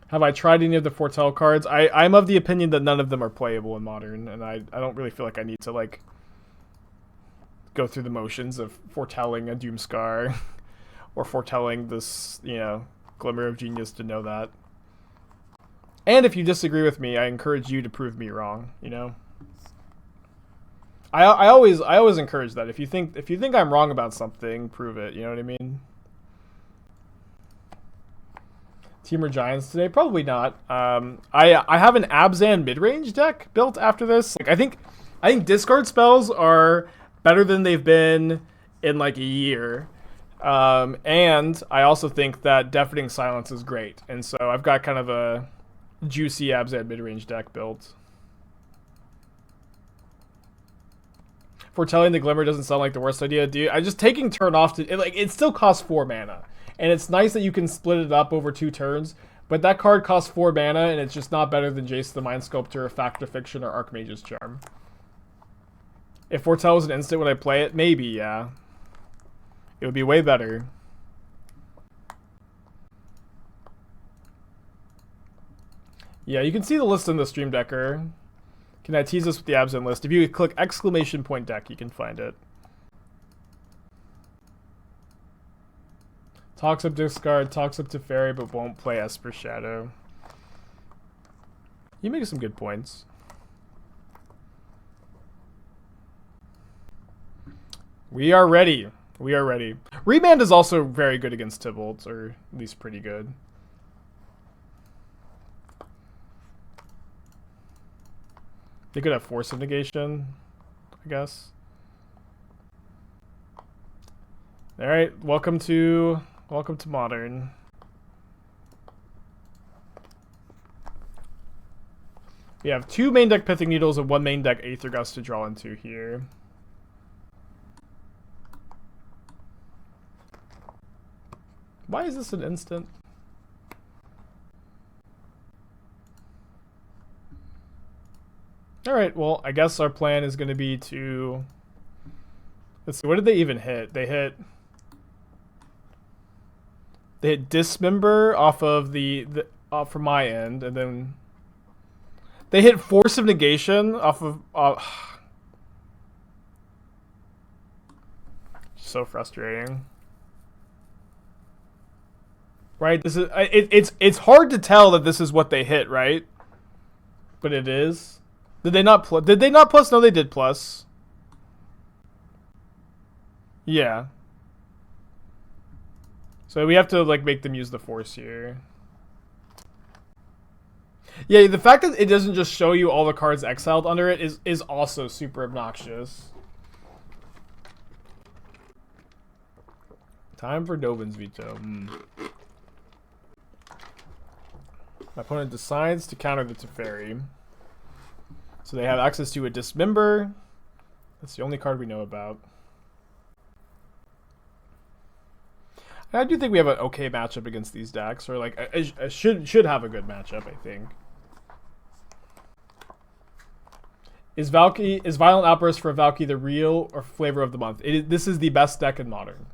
Have I tried any of the foretell cards? I'm of the opinion that none of them are playable in Modern, and I don't really feel like I need to like go through the motions of foretelling a Doomscar or foretelling this, you know, Glimmer of Genius to know that. And if you disagree with me, I encourage you to prove me wrong, you know? I always encourage that. If you think I'm wrong about something, prove it, you know what I mean? Teamer Giants today? Probably not. I have an Abzan mid-range deck built after this. Like I think discard spells are better than they've been in like a year. And I also think that Deafening Silence is great. And so I've got kind of a juicy Abzan mid-range deck built. Foretelling the Glimmer doesn't sound like the worst idea, dude. I just taking turn off to it still costs 4 mana. And it's nice that you can split it up over 2 turns, but that card costs 4 mana, and it's just not better than Jace the Mind Sculptor, Fact of Fiction, or Archmage's Charm. If Foretell was an instant, would I play it? Maybe, yeah. It would be way better. Yeah, you can see the list in the Stream Decker. Can I tease us with the Absent list? If you click !deck, you can find it. Talks up Discard, talks up Teferi, but won't play Esper Shadow. You make some good points. We are ready. We are ready. Remand is also very good against Tybalt, or at least pretty good. They could have Force of Negation, I guess. All right, welcome to Modern. We have 2 main deck Pithing Needles and 1 main deck Aether Gust to draw into here. Why is this an instant? Alright, well, I guess our plan is going to be to... Let's see, what did they even hit? They hit Dismember off of from my end, and then they hit Force of Negation off of... so frustrating. Right, this is it's hard to tell that this is what they hit, right? But it is. Did they not plus? No, they did plus. Yeah. So we have to like make them use the Force here. Yeah, the fact that it doesn't just show you all the cards exiled under it is also super obnoxious. Time for Dovin's Veto. My opponent decides to counter the Teferi. So they have access to a Dismember. That's the only card we know about. And I do think we have an okay matchup against these decks, or like I should have a good matchup, I think. Is Violent Outburst for Valky the real or flavor of the month? This is the best deck in Modern.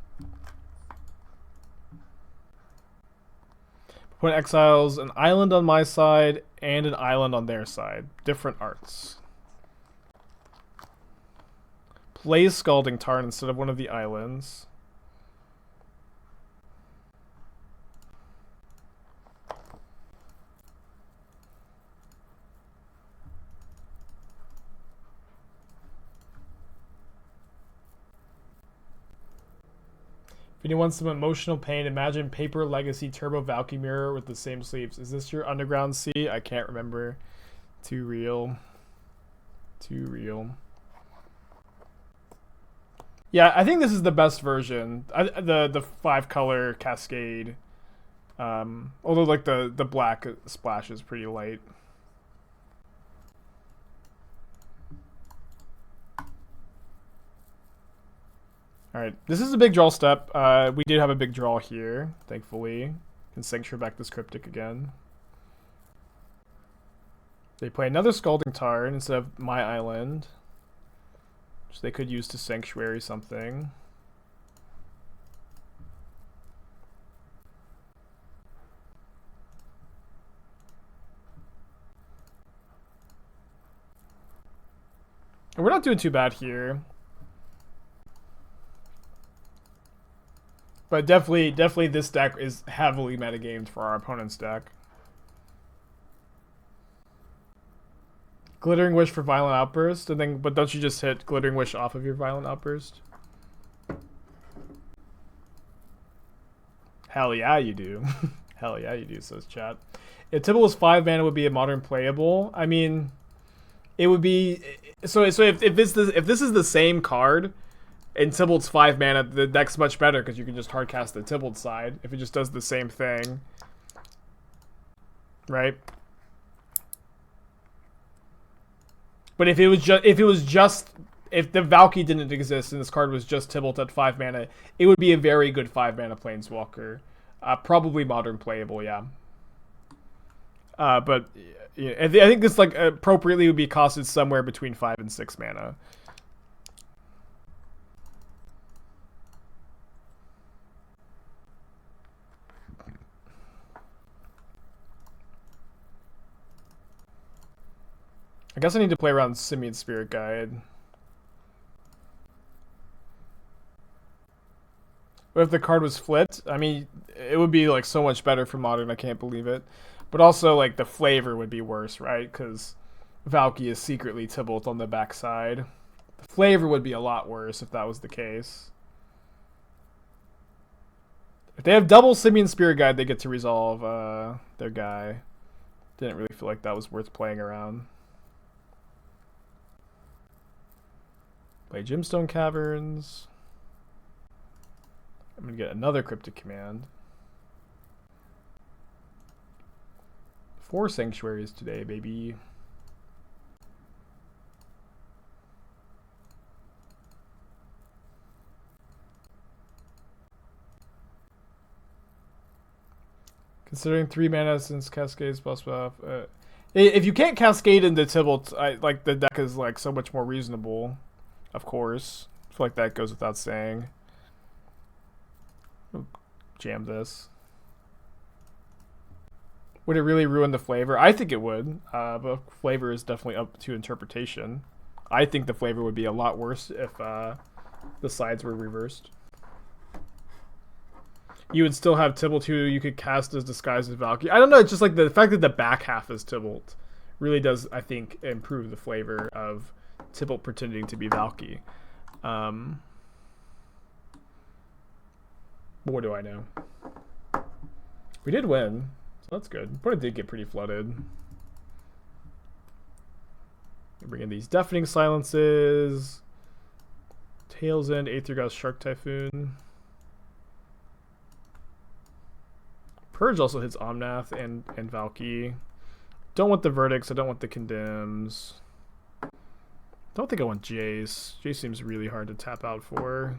Opponent exiles an island on my side and an island on their side. Different arts. Plays Scalding Tarn instead of one of the islands. If anyone wants some emotional pain, imagine Paper Legacy Turbo Valky Mirror with the same sleeves. Is this your Underground Sea? I can't remember. Too real. Too real. Yeah, I think this is the best version. The 5-color Cascade. Although like the black splash is pretty light. Alright, this is a big draw step. We did have a big draw here, thankfully. Can sanctuary back this Cryptic again. They play another Scalding Tarn instead of my island, which they could use to sanctuary something. And we're not doing too bad here. But definitely this deck is heavily metagamed for our opponent's deck. Glittering Wish for Violent Outburst, and then but don't you just hit Glittering Wish off of your Violent Outburst? Hell yeah, you do. Hell yeah, you do, says chat. If Tibble was 5 mana, would be a modern playable. I mean, it would be so if this is the same card and Tybalt's 5 mana, the deck's much better because you can just hardcast the Tybalt side if it just does the same thing. Right? But if the Valky didn't exist and this card was just Tybalt at 5 mana, it would be a very good 5 mana Planeswalker. Probably modern playable, yeah. But yeah, I think this like appropriately would be costed somewhere between 5 and 6 mana. I guess I need to play around Simian Spirit Guide. But if the card was flipped, I mean, it would be like so much better for Modern, I can't believe it. But also, like, the flavor would be worse, right? Because Valky is secretly Tybalt on the backside. The flavor would be a lot worse if that was the case. If they have double Simian Spirit Guide, they get to resolve their guy. Didn't really feel like that was worth playing around. Play Gemstone Caverns. I'm going to get another Cryptic Command. 4 Sanctuaries today, baby. Considering 3 mana since Cascades plus buff. If you can't Cascade into Tybalt, like the deck is like so much more reasonable. Of course. I feel like that goes without saying. Jam this. Would it really ruin the flavor? I think it would, but flavor is definitely up to interpretation. I think the flavor would be a lot worse if the sides were reversed. You would still have Tybalt who you could cast as disguised as Valky. I don't know, it's just like the fact that the back half is Tybalt really does, I think, improve the flavor of Tybalt pretending to be Valky. What do I know? We did win, so that's good. But it did get pretty flooded. Bring in these Deafening Silences. Tails End, Aether, Gust, Shark Typhoon. Purge also hits Omnath and Valky. Don't want the Verdicts, I don't want the Condemns. Don't think I want Jace. Jace seems really hard to tap out for.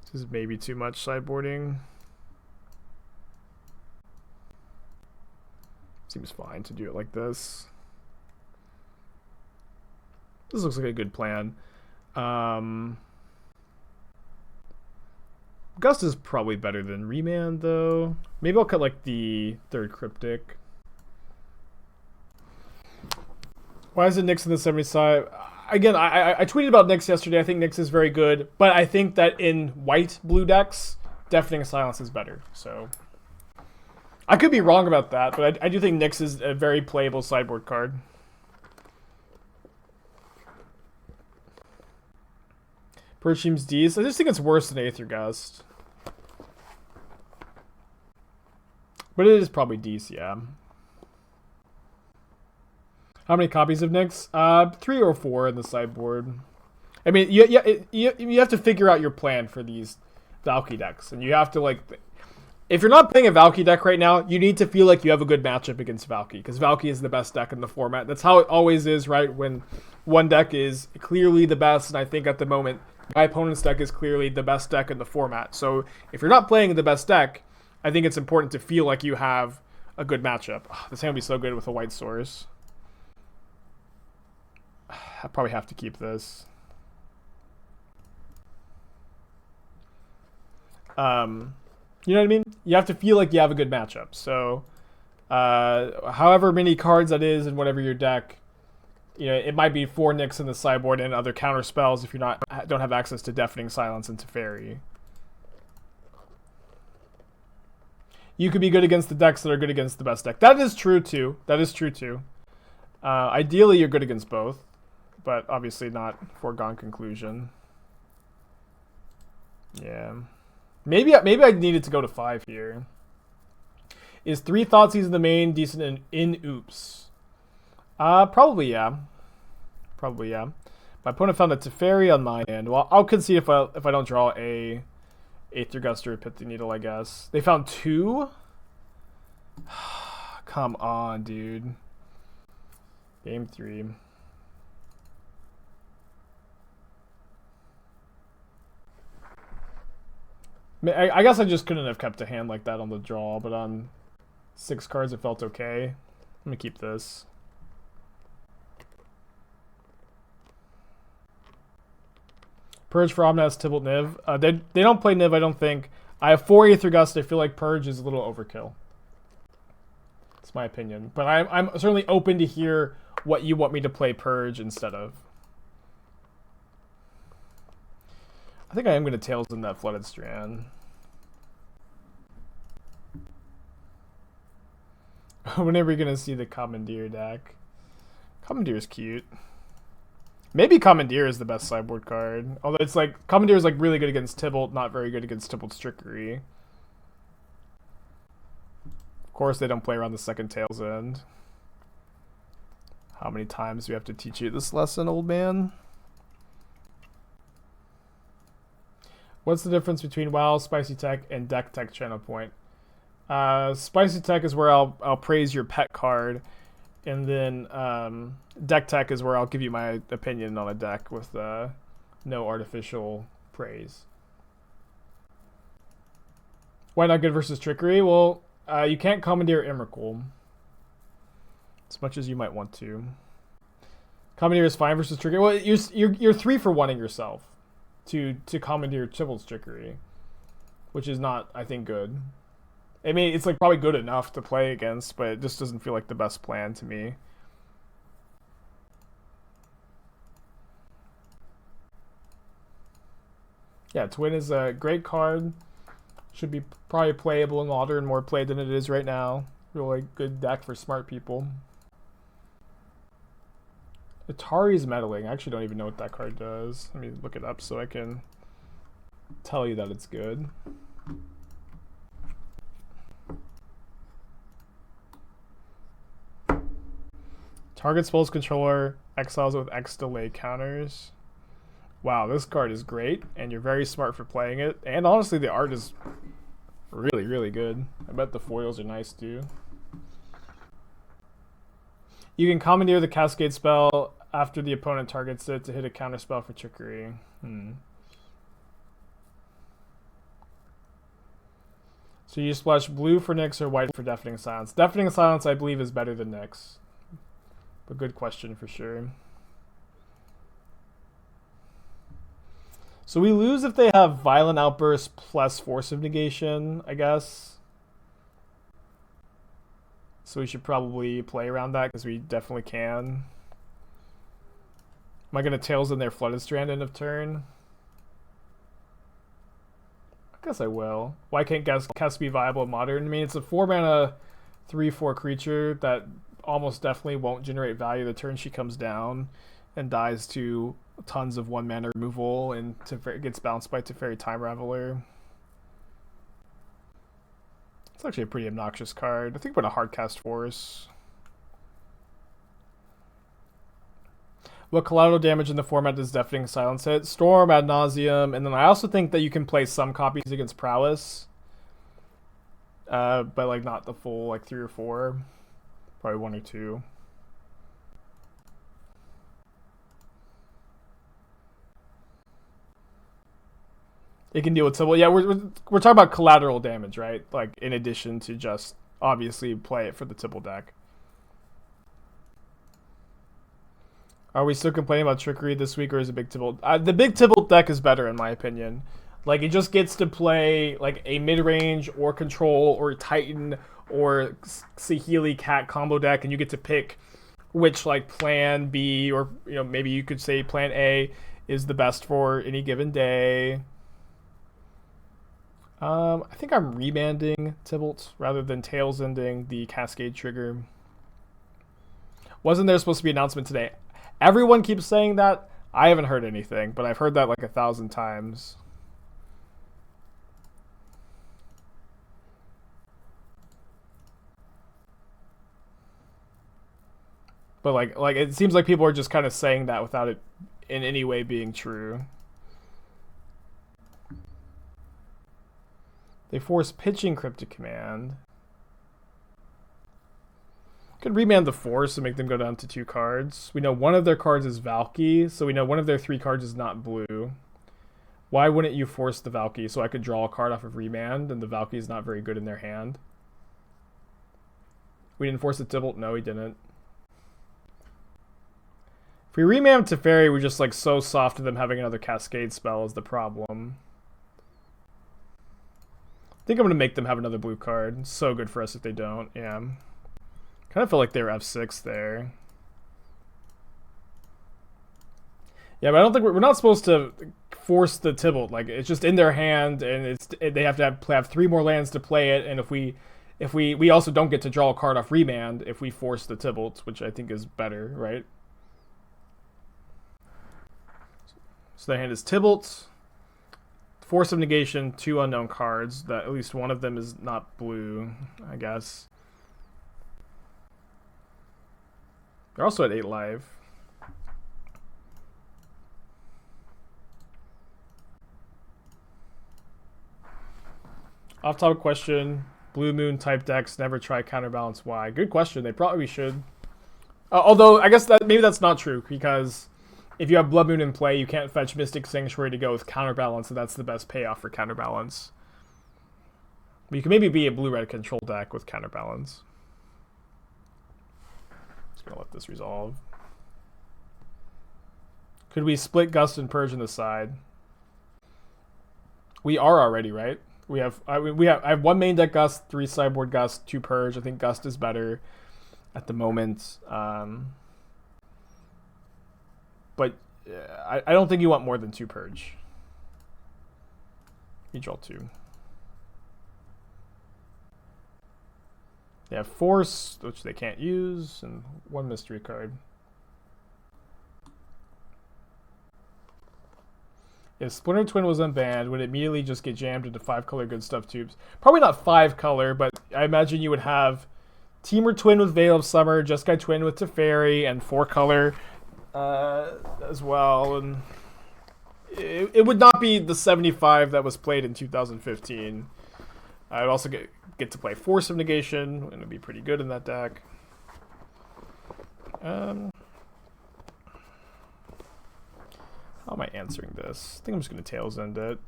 This is maybe too much sideboarding. Seems fine to do it like this. This looks like a good plan. Gust is probably better than Remand, though. Maybe I'll cut like the 3rd Cryptic. Why is it Nyx in the 75? Again, I tweeted about Nyx yesterday. I think Nyx is very good, but I think that in white-blue decks, Deafening Silence is better. So I could be wrong about that, but I do think Nyx is a very playable sideboard card. Purge seems D's. I just think it's worse than Aether Gust. But it is probably D's, yeah. How many copies of Nyx? 3 or 4 in the sideboard. I mean, you have to figure out your plan for these Valky decks. And you have to, like... If you're not playing a Valky deck right now, you need to feel like you have a good matchup against Valky. Because Valky is the best deck in the format. That's how it always is, right? When one deck is clearly the best, and I think at the moment, my opponent's deck is clearly the best deck in the format. So if you're not playing the best deck, I think it's important to feel like you have a good matchup. Oh, this hand would be so good with a white source. I probably have to keep this. You know what I mean? You have to feel like you have a good matchup. So, however many cards that is in whatever your deck, you know, it might be 4 Nyx in the sideboard and other counter spells if you're don't have access to Deafening Silence and Teferi. You could be good against the decks that are good against the best deck. That is true too. That is true too. Ideally, you're good against both, but obviously not foregone conclusion. Yeah, maybe I needed to go to 5 here. Is 3 Thoughtseize in the main decent in Oops? Probably yeah. Probably yeah. My opponent found a Teferi on my end. Well, I'll concede if I don't draw a Aether Gust or a Pithing Needle, I guess. They found 2? Come on, dude. Game 3. I guess I just couldn't have kept a hand like that on the draw, but on 6 cards it felt okay. Let me keep this. Purge for Omnath, Tibalt, Niv. They don't play Niv, I don't think. I have 4 Aether Gust. I feel like Purge is a little overkill. It's my opinion. But I'm certainly open to hear what you want me to play Purge instead of. I think I am going to Tails in that Flooded Strand. When are we going to see the Commandeer deck? Commandeer is cute. Maybe Commandeer is the best sideboard card. Although it's like, Commandeer is like really good against Tibalt, not very good against Tibalt's Trickery. Of course they don't play around the second Tails End. How many times do we have to teach you this lesson, old man? What's the difference between WoW, Spicy Tech, and Deck Tech Channel Point? Spicy Tech is where I'll praise your pet card. And then Deck Tech is where I'll give you my opinion on a deck with no artificial praise. Why not good versus Trickery? Well, you can't Commandeer Emrakul as much as you might want to. Commandeer is fine versus Trickery. Well, you're 3 for 1ing yourself to Commandeer Tibalt's Trickery, which is not, I think, good. I mean, it's like probably good enough to play against, but it just doesn't feel like the best plan to me. Yeah, Twin is a great card. Should be probably playable in Modern, more played than it is right now. Really good deck for smart people. Atari's Meddling. I actually don't even know what that card does. Let me look it up so I can tell you that it's good. Target spells controller exiles with X delay counters. Wow, this card is great, and you're very smart for playing it. And honestly, the art is really, really good. I bet the foils are nice too. You can commandeer the Cascade spell after the opponent targets it to hit a counter spell for Trickery. So you splash blue for Nyx or white for Deafening Silence. Deafening Silence, I believe, is better than Nyx. But good question for sure. So we lose if they have Violent Outburst plus Force of Negation, I guess. So we should probably play around that because we definitely can. Am I going to Tails in their Flooded Strand end of turn? I guess I will. Why can't Gust be viable in Modern? I mean, it's a 4-mana 3/4 creature that almost definitely won't generate value the turn she comes down and dies to tons of 1-mana removal and gets bounced by Teferi Time Raveler. It's actually a pretty obnoxious card. I think we're going to hardcast Force. What collateral damage in the format does Deafening Silence hit? Storm, Ad Nauseam, and then I also think that you can play some copies against Prowess. But like not the full like 3 or 4. Probably 1 or 2. It can deal with Tibalt. Yeah, we're talking about collateral damage, right? Like in addition to just obviously play it for the Tibalt deck. Are we still complaining about Trickery this week, or is it Big Tibalt? The Big Tibalt deck is better in my opinion. Like it just gets to play like a mid-range or control or Titan or Saheeli Cat combo deck, and you get to pick which like plan B or maybe you could say plan A is the best for any given day. I think I'm remanding Tybalt rather than tails ending the Cascade trigger. Wasn't there supposed to be an announcement today? Everyone keeps saying that. I haven't heard anything, but I've heard that like 1,000 times. But like it seems like people are just kind of saying that without it in any way being true. They force pitching Cryptic Command. Could remand the Force and make them go down to 2 cards. We know one of their cards is Valky, so we know one of their 3 cards is not blue. Why wouldn't you force the Valky so I could draw a card off of remand and the Valky is not very good in their hand? We didn't force the Tybalt? No, we didn't. If we remand Teferi, we're just like so soft to them having another Cascade spell is the problem. I think I'm going to make them have another blue card. It's so good for us if they don't. Yeah. Kind of feel like they were F6 there. Yeah, but I don't think we're not supposed to force the Tybalt. Like it's just in their hand, and they have to have 3 more lands to play it. And if we also don't get to draw a card off remand if we force the Tybalt, which I think is better, right? So their hand is Tybalt, Force of Negation, 2 unknown cards. That at least one of them is not blue, I guess. They're also at 8 life. Off-topic question. Blue Moon type decks never try counterbalance. Why? Good question. They probably should. Although, I guess maybe that's not true, because if you have Blood Moon in play, you can't fetch Mystic Sanctuary to go with counterbalance, and that's the best payoff for counterbalance. But you can maybe be a blue-red control deck with counterbalance. Gonna let this resolve. Could we split Gust and Purge in the side? We are already, right? I have 1 main deck Gust, 3 sideboard Gust, 2 Purge. I think Gust is better at the moment. But I don't think you want more than 2 Purge. You draw 2. They have Force, which they can't use, and 1 mystery card. If Splinter Twin was unbanned, would it immediately just get jammed into 5-color good stuff tubes? Probably not 5-color, but I imagine you would have Teamer Twin with Veil of Summer, Jeskai Twin with Teferi, and 4-color as well. And it would not be the 75 that was played in 2015. I'd also get to play Force of Negation, and it'd be pretty good in that deck. How am I answering this? I think I'm just going to Tails End it.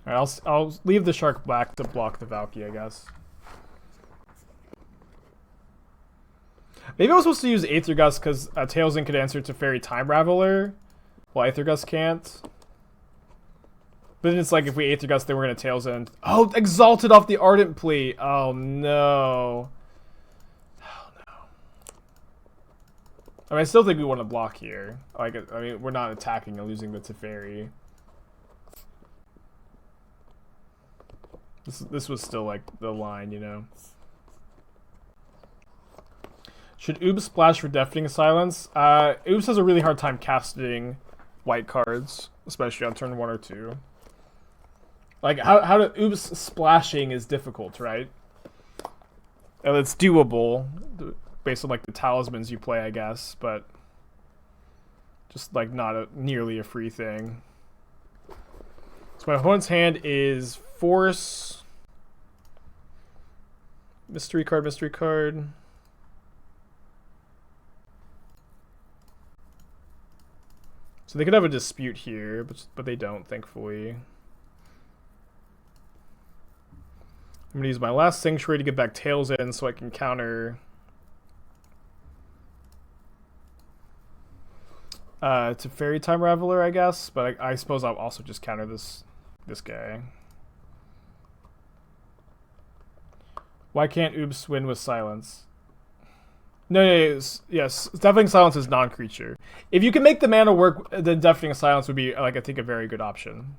Alright, I'll leave the Shark black to block the Valky, I guess. Maybe I was supposed to use Aether Gust because Tails End could answer Teferi Time Raveler, while Aether Gust can't. But then it's like if we Aether Gust, then we're going to Tails End. Oh, Exalted off the Ardent Plea. Oh, no. Oh, no. I mean, I still think we want to block here. Like, I mean, we're not attacking and losing the Teferi. This was still, like, the line, you know? Should Oob splash for Deafening Silence? Oobs has a really hard time casting white cards, especially on turn 1 or 2. Like, how to Oobs splashing is difficult, right? And it's doable based on, like, the talismans you play, I guess, but just, like, not nearly a free thing. So my opponent's hand is Force, mystery card, mystery card. So they could have a dispute here, but they don't, thankfully. I'm going to use my last Sanctuary to get back Tails in so I can counter Teferi Time Raveler, I guess. But I suppose I'll also just counter this this guy. Why can't Oops win with silence? No, yes. Deafening Silence is non-creature. If you can make the mana work, then Deafening Silence would be, like, I think, a very good option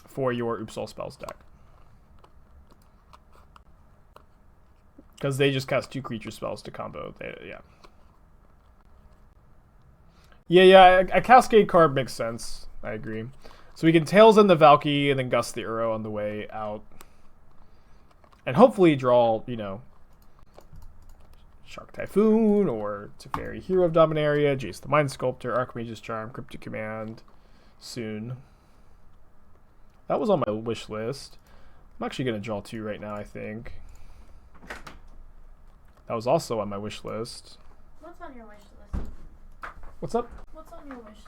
for your Oops All Spells deck. Because they just cast 2 creature spells to combo. Yeah, a Cascade card makes sense. I agree. So we can Tails in the Valky and then Gust the Uro on the way out. And hopefully draw, you know, Shark Typhoon or Teferi, Hero of Dominaria, Jace the Mind Sculptor, Archmage's Charm, Cryptic Command soon. That was on my wish list. I'm actually going to draw 2 right now, I think. That was also on my wish list. What's on your wish list? What's up? What's on your wish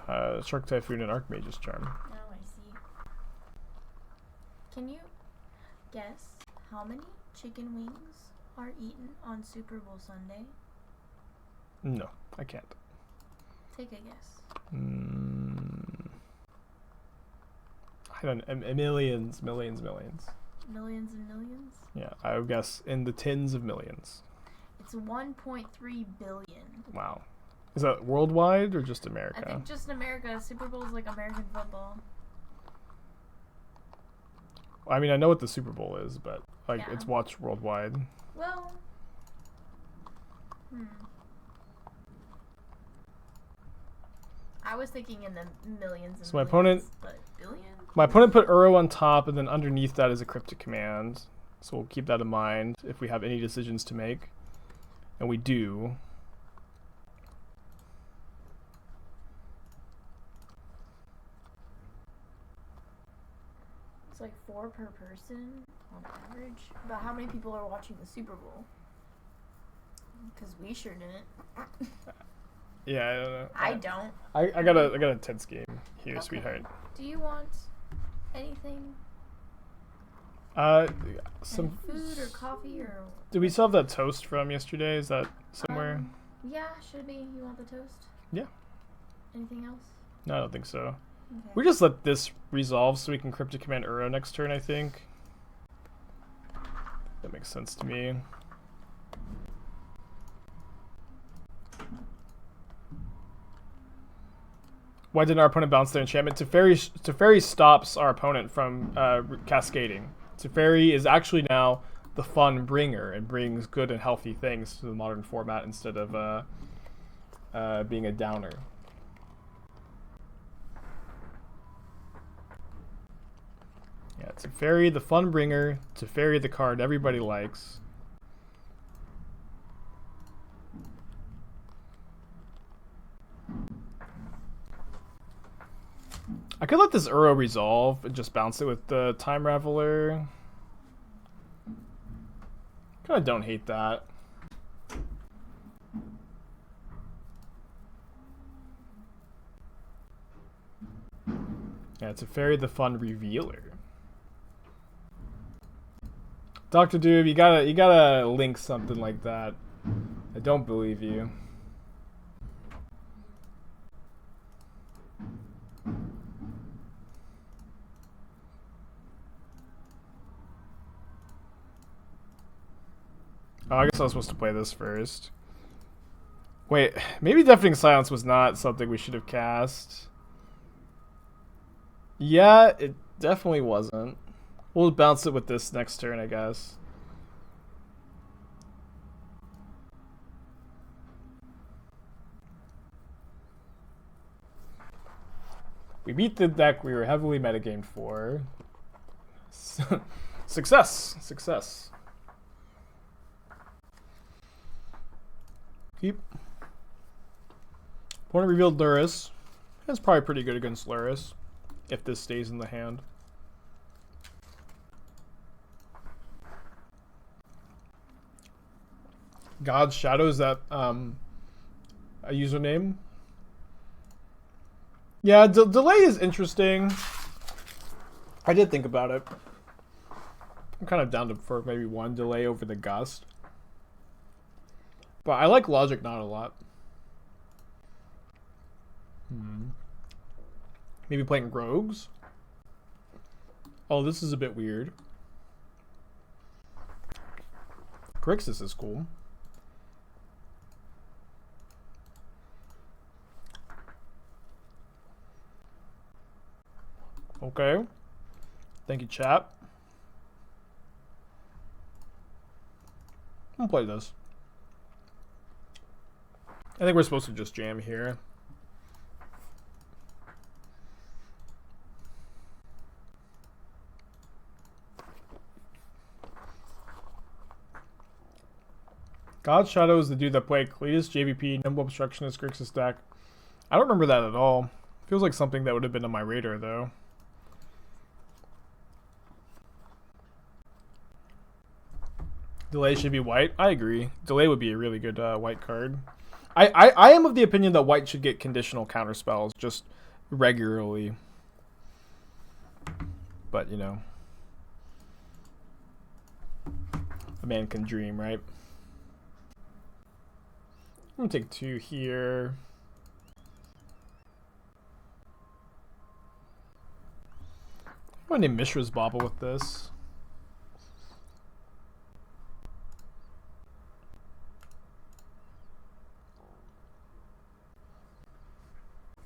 list? Shark Typhoon and Archmage's Charm. Oh, I see. Can you guess how many chicken wings are eaten on Super Bowl Sunday? No, I can't. Take a guess. I don't know. Millions. Millions and millions? Yeah, I would guess in the tens of millions. It's 1.3 billion. Wow. Is that worldwide or just America? I think just in America. Super Bowl is like American football. I mean, I know what the Super Bowl is, but like Yeah. it's watched worldwide. Well, I was thinking in the millions and So my opponent, but billion? my opponent put Uro on top, and then underneath that is a Cryptic Command. So we'll keep that in mind if we have any decisions to make, and we do. It's like 4 per person on average. But how many people are watching the Super Bowl? Because we sure didn't. Yeah, I don't know. I don't. I got a tense game here, Okay. sweetheart. Do you want anything? Some Food or coffee or? Do we still have that toast from yesterday? Is that somewhere? Yeah, should be. You want the toast? Yeah. Anything else? No, I don't think so. Okay. We just let this resolve so we can Cryptic Command Uro next turn, I think. That makes sense to me. Why didn't our opponent bounce their enchantment? Teferi stops our opponent from cascading. Teferi is actually now the fun bringer and brings good and healthy things to the modern format instead of being a downer. Yeah, Teferi the fun bringer, Teferi the card everybody likes. I could let this Uro resolve and just bounce it with the Time Raveler. Kinda don't hate that. Yeah, it's a Teferi the fun revealer. Dr. Doob, you gotta link something like that. I don't believe you. Oh, I guess I was supposed to play this first. Wait, maybe Deafening Silence was not something we should have cast. Yeah, it definitely wasn't. We'll bounce it with this next turn, I guess. We beat the deck we were heavily metagamed for. Success! Success. Keep. Opponent revealed Luris. That's probably pretty good against Luris, if this stays in the hand. God's Shadow, is that a username? Yeah, delay is interesting. I did think about it. I'm kind of down for maybe one delay over the Gust. But I like Logic Knot a lot. Maybe playing rogues. Oh, this is a bit weird. Grixis is cool. Okay. Thank you, chat. I'm gonna play this. I think we're supposed to just jam here. God Shadow is the dude that played Cletus, JVP, Nimble Obstructionist, Grixis deck. I don't remember that at all. Feels like something that would have been on my radar, though. Delay should be white. I agree. Delay would be a really good white card. I am of the opinion that white should get conditional counter spells just regularly. But, you know. A man can dream, right? I'm gonna take 2 here. I'm gonna name Mishra's Bauble with this.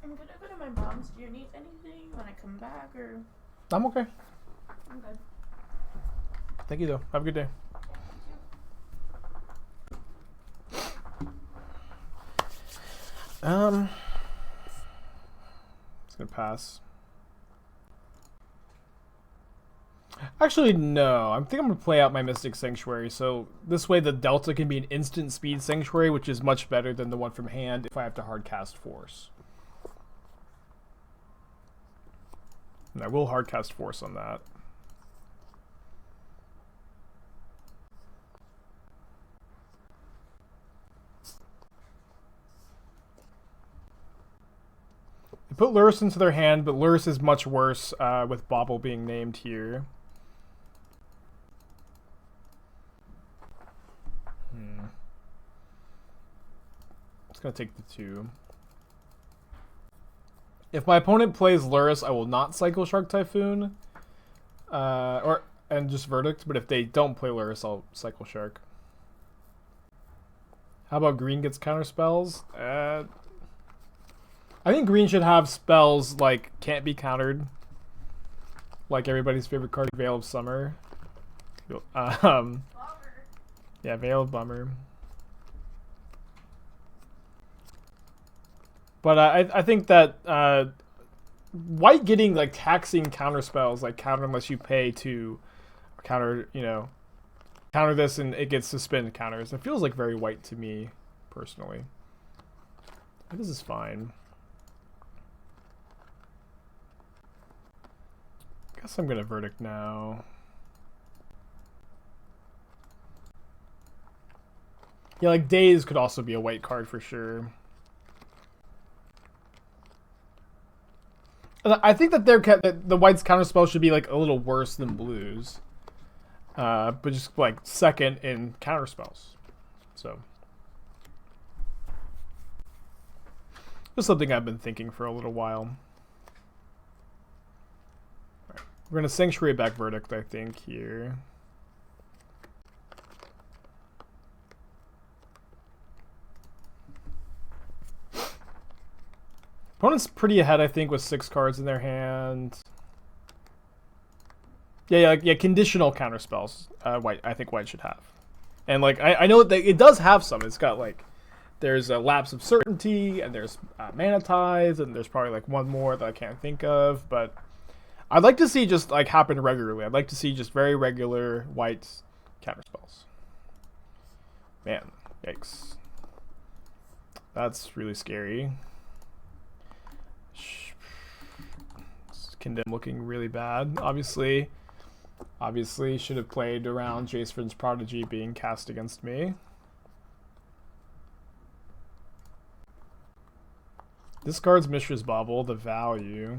I'm gonna go to my mom's. Do you need anything when I come back, or? I'm okay. I'm good. Thank you, though. Have a good day. It's gonna pass. Actually, no. I think I'm gonna play out my Mystic Sanctuary, so this way the Delta can be an instant speed Sanctuary, which is much better than the one from hand if I have to hard cast Force. And I will hard cast Force on that. They put Lurrus into their hand, but Lurrus is much worse with Bauble being named here. It's going to take the 2. If my opponent plays Lurrus, I will not cycle Shark Typhoon. And just Verdict, but if they don't play Lurrus, I'll cycle Shark. How about green gets counter spells? I think green should have spells like can't be countered, like everybody's favorite card, Veil of Summer. Yeah, Veil of Bummer. But I think that white getting like taxing counter spells, like counter unless you pay to counter, you know, counter this and it gets suspend counters. It feels like very white to me personally. This is fine. Guess I'm gonna Verdict now. Yeah, like Daze could also be a white card for sure. And I think that the white's counterspell should be like a little worse than blues, but just like second in counterspells. So it's something I've been thinking for a little while. We're gonna Sanctuary back Verdict, I think, here. Opponent's pretty ahead, I think, with 6 cards in their hand. Yeah, conditional counter spells. White, I think white should have. And like, I know that it does have some. It's got like, there's a Lapse of Certainty, and there's Mana Tithe, and there's probably like one more that I can't think of, but I'd like to see just like happen regularly. I'd like to see just very regular white counter spells. Man, yikes. That's really scary. Condemn looking really bad. Obviously should have played around Jace Vryn's Prodigy being cast against me. This card's Mishra's Bauble, the value.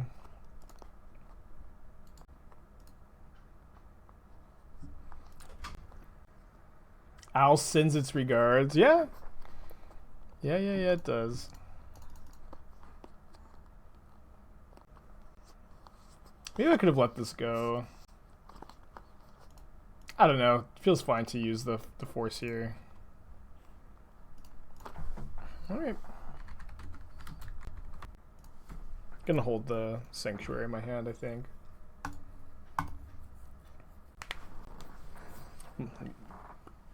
Owl sends its regards. Yeah, it does. Maybe I could have let this go. I don't know. It feels fine to use the force here. Alright. Gonna hold the Sanctuary in my hand, I think.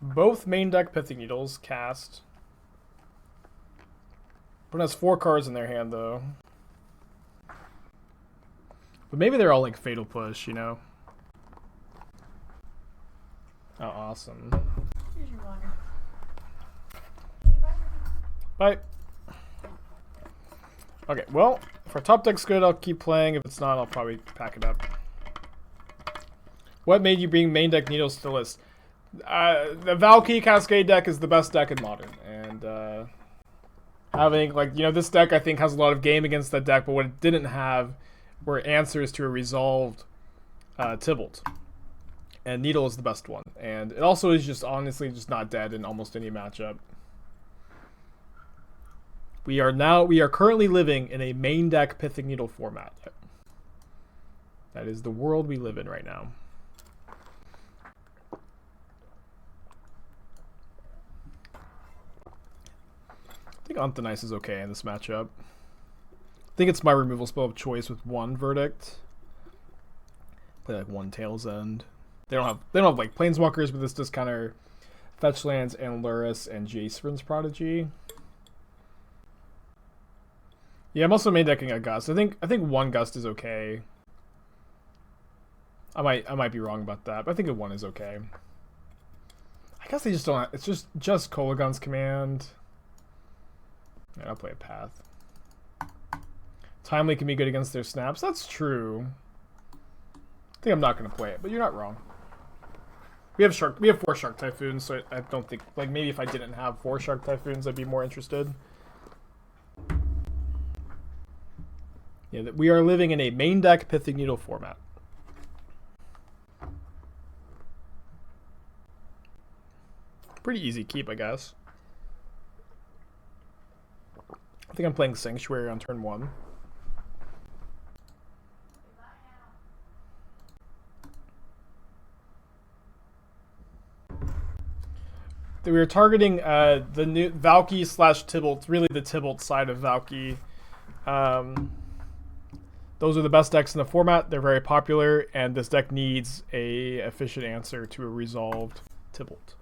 Both main deck Pithing Needles cast. But has 4 cards in their hand, though. But maybe they're all like Fatal Push, you know? Oh, awesome. Here's your water. Bye. Okay, well, if our top deck's good, I'll keep playing. If it's not, I'll probably pack it up. What made you bring main deck Needles to the list? The Valky Cascade deck is the best deck in Modern. And having, like, you know, this deck I think has a lot of game against that deck, but what it didn't have were answers to a resolved Tybalt. And Needle is the best one. And it also is just honestly just not dead in almost any matchup. We are currently living in a main deck Pithing Needle format. That is the world we live in right now. I think Anthonice is okay in this matchup. I think it's my removal spell of choice with 1 Verdict. Play like 1 Tail's End. They don't have like Planeswalkers, but this does counter Fetch Lands and Luris and Jace Prodigy. Yeah, I'm also main decking a Gust. I think 1 Gust is okay. I might be wrong about that, but I think a 1 is okay. I guess they just don't. It's just Kolaghan's Command. Yeah, I'll play a Path. Timely can be good against their snaps. That's true. I think I'm not gonna play it, but you're not wrong. We have 4 Shark Typhoons, so I don't think, like, maybe if I didn't have 4 Shark Typhoons, I'd be more interested. Yeah, we are living in a main deck Pithing Needle format. Pretty easy keep, I guess. I think I'm playing Sanctuary on turn 1. We were targeting the new Valky / Tybalt, really the Tybalt side of Valky. Those are the best decks in the format. They're very popular, and this deck needs a efficient answer to a resolved Tybalt.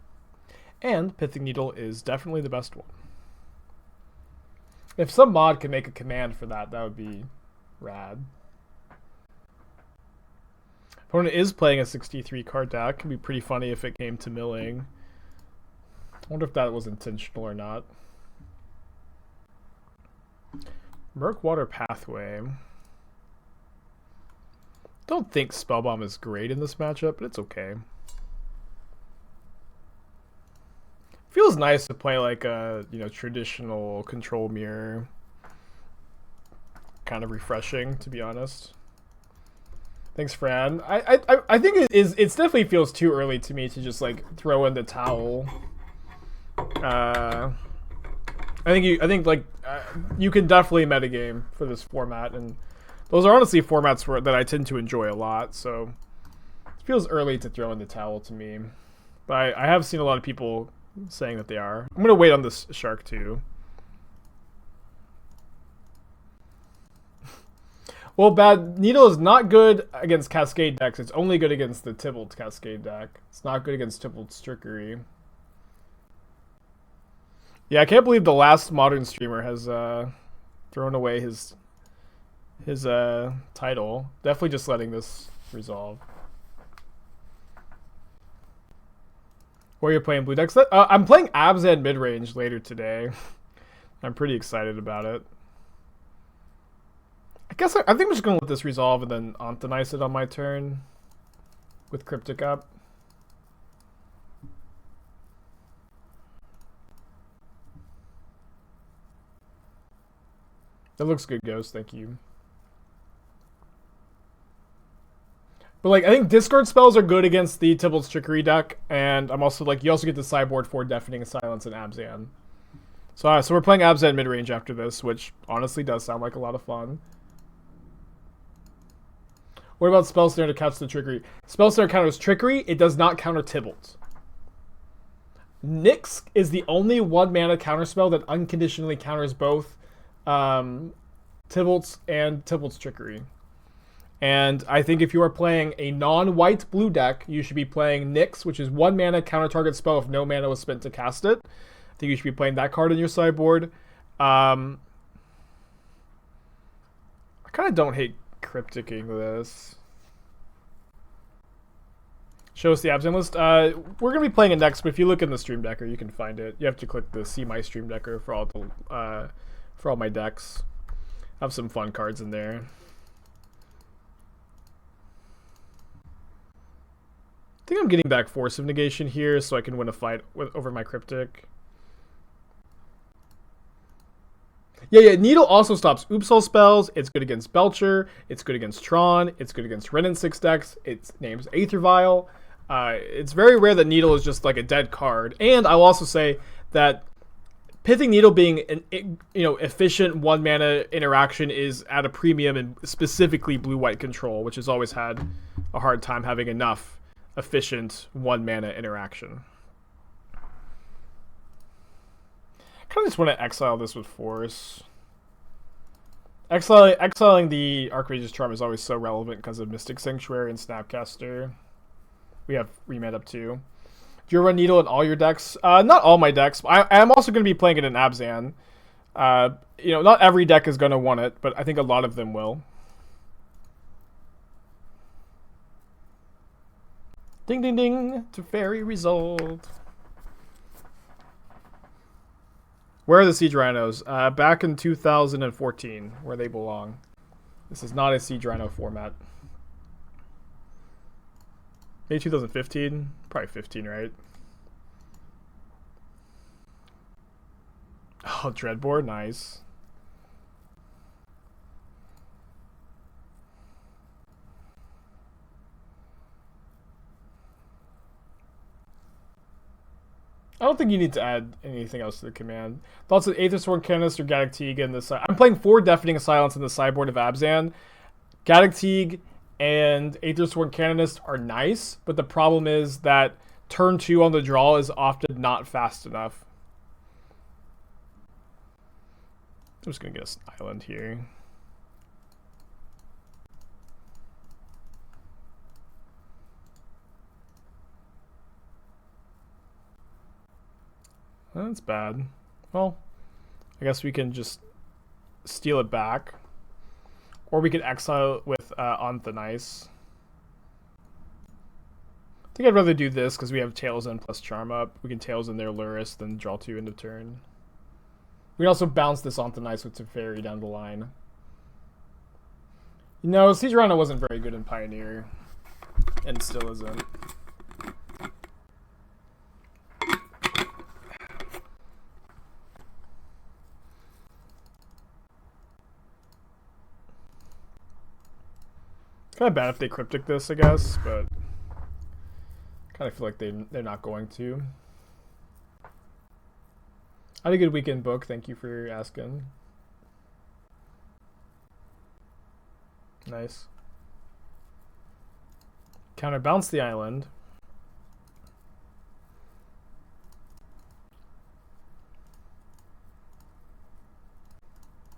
And Pithing Needle is definitely the best one. If some mod can make a command for that, that would be rad. Opponent is playing a 63 card deck. It could be pretty funny if it came to milling. I wonder if that was intentional or not. Murkwater Pathway. Don't think Spellbomb is great in this matchup, but it's okay. Feels nice to play like a, you know, traditional control mirror. Kind of refreshing, to be honest. Thanks, Fran. I think it definitely feels too early to me to just like throw in the towel. I think you can definitely metagame for this format, and those are honestly formats that I tend to enjoy a lot. So it feels early to throw in the towel to me, but I have seen a lot of people saying that they are. I'm gonna wait on this Shark too. Well, Bad Needle is not good against Cascade decks. It's only good against the Tybalt Cascade deck. It's not good against Tybalt's Trickery. Yeah, I can't believe the last Modern streamer has thrown away his title. Definitely just letting this resolve. Or you're playing blue decks? I'm playing Abzan midrange later today. I'm pretty excited about it. I think I'm just gonna let this resolve and then Anthonice it on my turn with Cryptic up. That looks good, Ghost. Thank you. But like, I think discard spells are good against the Tybalt's Trickery deck, and I'm also like, you also get the sideboard for Deafening Silence and Abzan. So we're playing Abzan midrange after this, which honestly does sound like a lot of fun. What about Spell Snare to catch the trickery? Spell Snare counters trickery. It does not counter Tibalt. Nyx is the only 1-mana counterspell that unconditionally counters both Tibalt's and Tibalt's trickery. And I think if you are playing a non-white blue deck, you should be playing Nyx, which is 1-mana counter target spell if no mana was spent to cast it. I think you should be playing that card in your sideboard. I kind of don't hate crypticing this. Show us the Abzan list. We're going to be playing it next, but if you look in the Stream Decker, you can find it. You have to click the See My Stream Decker for all my decks. I have some fun cards in there. I think I'm getting back Force of Negation here so I can win a fight over my Cryptic. Yeah, Needle also stops Oopsal spells. It's good against Belcher. It's good against Tron. It's good against Ren and 6 decks. Its name's Aether Vial. It's very rare that Needle is just like a dead card. And I'll also say that Pithing Needle being an efficient 1-mana interaction is at a premium in specifically blue-white control, which has always had a hard time having enough efficient 1-mana interaction. I kind of just want to exile this with Force. Exiling the Archmage's Charm is always so relevant because of Mystic Sanctuary and Snapcaster. We have Remand up too. Do you run Needle in all your decks? Not all my decks. I am also going to be playing it in Abzan. Not every deck is going to want it, but I think a lot of them will. Ding, ding, ding. Teferi result. Where are the Siege Rhinos? Back in 2014, where they belong. This is not a Siege Rhino format. Maybe 2015? Probably 15, right? Oh, Dreadboard, nice. I don't think you need to add anything else to the command. Thoughts of Aether Sworn Canister, Gaddock Teeg in the side. I'm playing 4 Deafening Silence in the sideboard of Abzan. Gaddock Teeg and Aether Sworn Canonist are nice, but the problem is that turn 2 on the draw is often not fast enough. I'm just going to get an island here. That's bad. Well, I guess we can just steal it back. Or we could exile with Onthanice. I think I'd rather do this because we have Tails in plus Charm up. We can Tails in their Luris, then draw 2 end of turn. We can also bounce this Onthanice with Teferi down the line. Siege Rhino wasn't very good in Pioneer. And still isn't. Kind of bad if they Cryptic this, I guess, but kind of feel like they're not going to. I had a good weekend book. Thank you for asking. Nice. Counterbounce the island.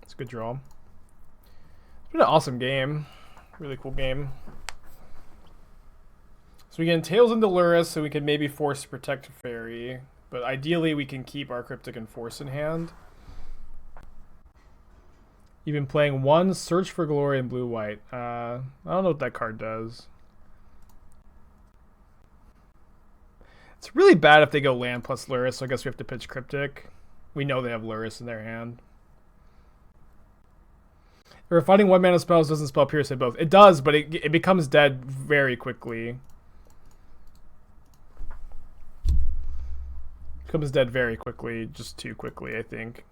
It's a good draw. It's been an awesome game. Really cool game. So we can Tails into Luris so we can maybe force to protect Teferi. But ideally we can keep our Cryptic and Force in hand. You've been playing 1 Search for Glory in blue-white. I don't know what that card does. It's really bad if they go land plus Luris, so I guess we have to pitch Cryptic. We know they have Luris in their hand. If we're fighting 1-mana spells, doesn't spell Pierce hit both. It does, but it becomes dead very quickly. Becomes dead very quickly, just too quickly, I think.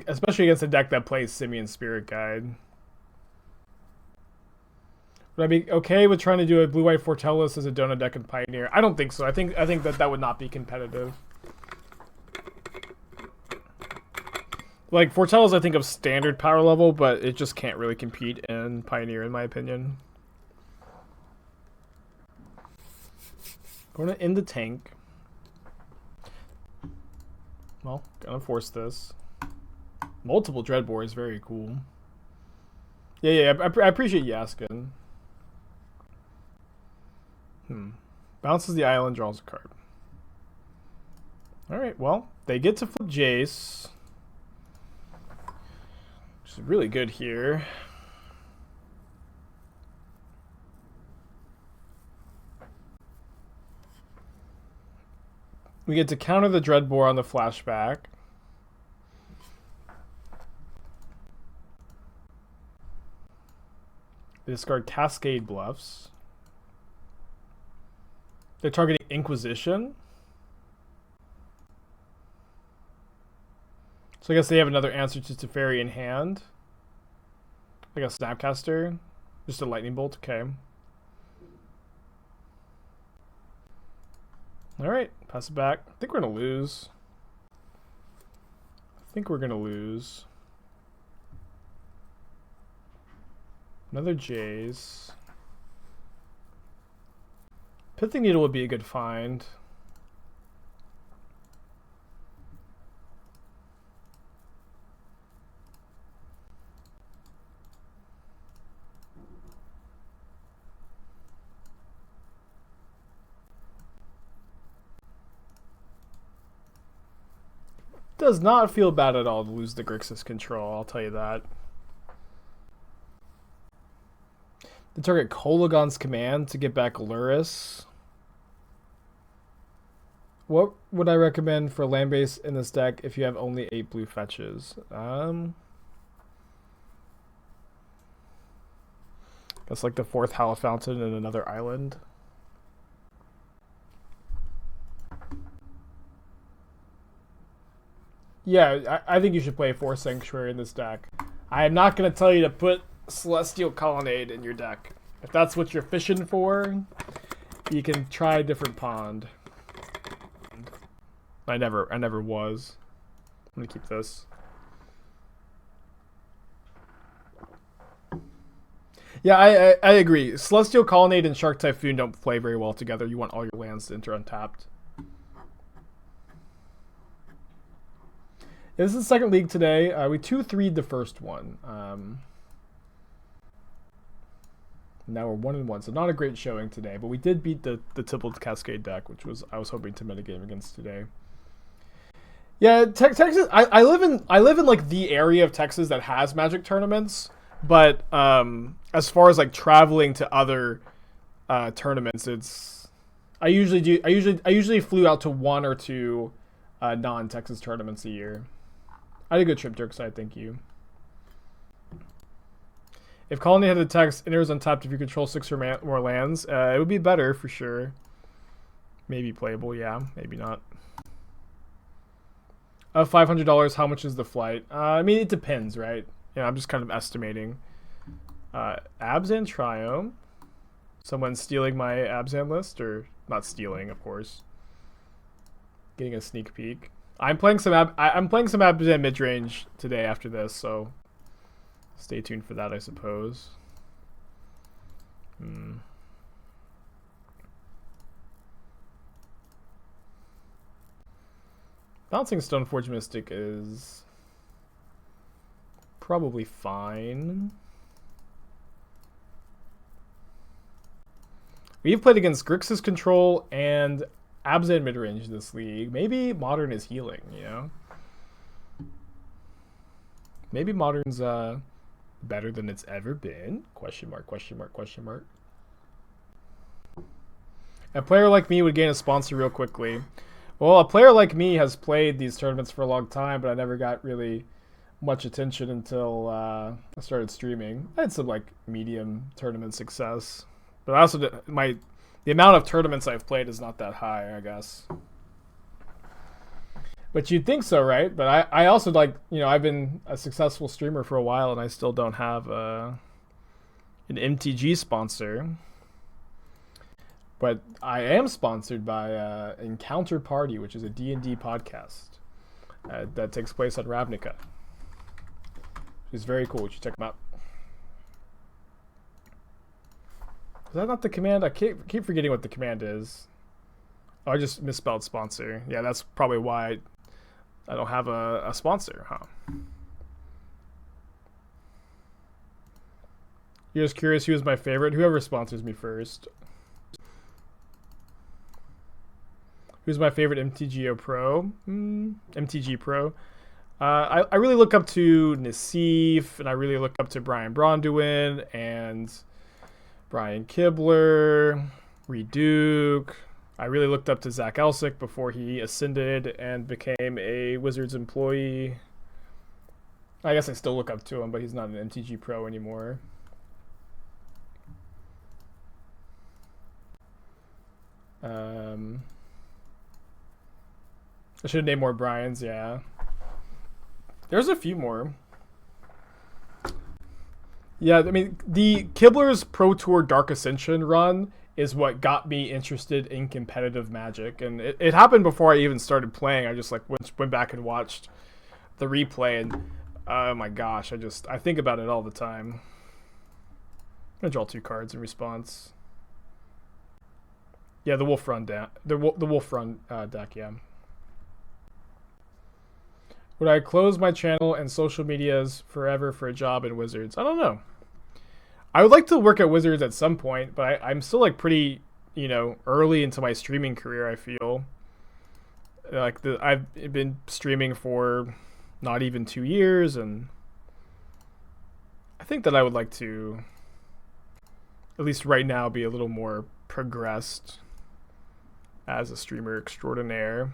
Especially against a deck that plays Simian Spirit Guide. Would I be okay with trying to do a blue-white Fortellus as a Dona deck in Pioneer? I don't think so. I think that would not be competitive. Like, Foretells, I think, of standard power level, but it just can't really compete in Pioneer, in my opinion. Going to end the tank. Well, gonna force this. Multiple Dreadbore is very cool. Yeah, I appreciate you asking. Bounces the island, draws a card. Alright, well, they get to flip Jace. Which is really good here. We get to counter the Dreadbore on the flashback. They discard Cascade Bluffs. They're targeting Inquisition. So I guess they have another answer to Teferi in hand. Like a Snapcaster. Just a Lightning Bolt, okay. Alright, pass it back. I think we're going to lose. Another Jace. Pithing Needle would be a good find. Does not feel bad at all to lose the Grixis control, I'll tell you that. The target Kolagon's Command to get back Luris. What would I recommend for land base in this deck if you have only 8 blue fetches? Guess like the 4th Hallowed Fountain and another island. Yeah, I think you should play Force Sanctuary in this deck. I am not going to tell you to put Celestial Colonnade in your deck. If that's what you're fishing for, you can try a different pond. I never was. I'm going to keep this. Yeah, I agree. Celestial Colonnade and Shark Typhoon don't play very well together. You want all your lands to enter untapped. This is the second league today. We 2-3'd the first one. Now we're 1-1, so not a great showing today. But we did beat the Tippled Cascade deck, which was I was hoping to metagame against today. Yeah, Texas. I live in like the area of Texas that has Magic tournaments, but as far as like traveling to other tournaments, I usually flew out to 1 or 2 non-Texas tournaments a year. I had a good trip, Dirkside, thank you. If Colony had the text, enters untapped if you control 6 or more lands, it would be better for sure. Maybe playable, yeah, maybe not. $500, how much is the flight? I mean, it depends, right? Yeah, I'm just kind of estimating. Abzan Triome. Someone stealing my Abzan list, or not stealing, of course. Getting a sneak peek. I'm playing some Abzan midrange today after this, so stay tuned for that, I suppose. Bouncing Stoneforge Mystic is probably fine. We've played against Grixis Control and Abzan midrange this league. Maybe Modern is healing, you know? Maybe Modern's better than it's ever been? Question mark, question mark, question mark. A player like me would gain a sponsor real quickly. Well, a player like me has played these tournaments for a long time, but I never got really much attention until I started streaming. I had some like medium tournament success, but I also the amount of tournaments I've played is not that high, I guess. But you'd think so, right? But I also like, you know, I've been a successful streamer for a while, and I still don't have an MTG sponsor. But I am sponsored by Encounter Party, which is a D&D podcast that takes place on Ravnica. He's very cool. You should check him out. Is that not the command? I keep forgetting what the command is. Oh, I just misspelled sponsor. Yeah, that's probably why I don't have a sponsor, huh? You're just curious who's my favorite? Whoever sponsors me first. Who's my favorite MTGO Pro? MTG Pro. I really look up to Nassif, and I really look up to Brian Bronduin, and Brian Kibler, Reduke. I really looked up to Zach Elsick before he ascended and became a Wizards employee. I guess I still look up to him, but he's not an MTG Pro anymore. I should have named more Brians, yeah. There's a few more. Yeah, I mean, the Kibler's Pro Tour Dark Ascension run is what got me interested in competitive Magic. And it happened before I even started playing. I just like went back and watched the replay, and oh my gosh, I think about it all the time. I'm gonna draw 2 cards in response. Yeah, the Wolf Run deck. The Wolf Run deck, yeah. Would I close my channel and social medias forever for a job in Wizards? I don't know. I would like to work at Wizards at some point, but I'm still like pretty, early into my streaming career, I feel. Like I've been streaming for not even 2 years, and I think that I would like to, at least right now, be a little more progressed as a streamer extraordinaire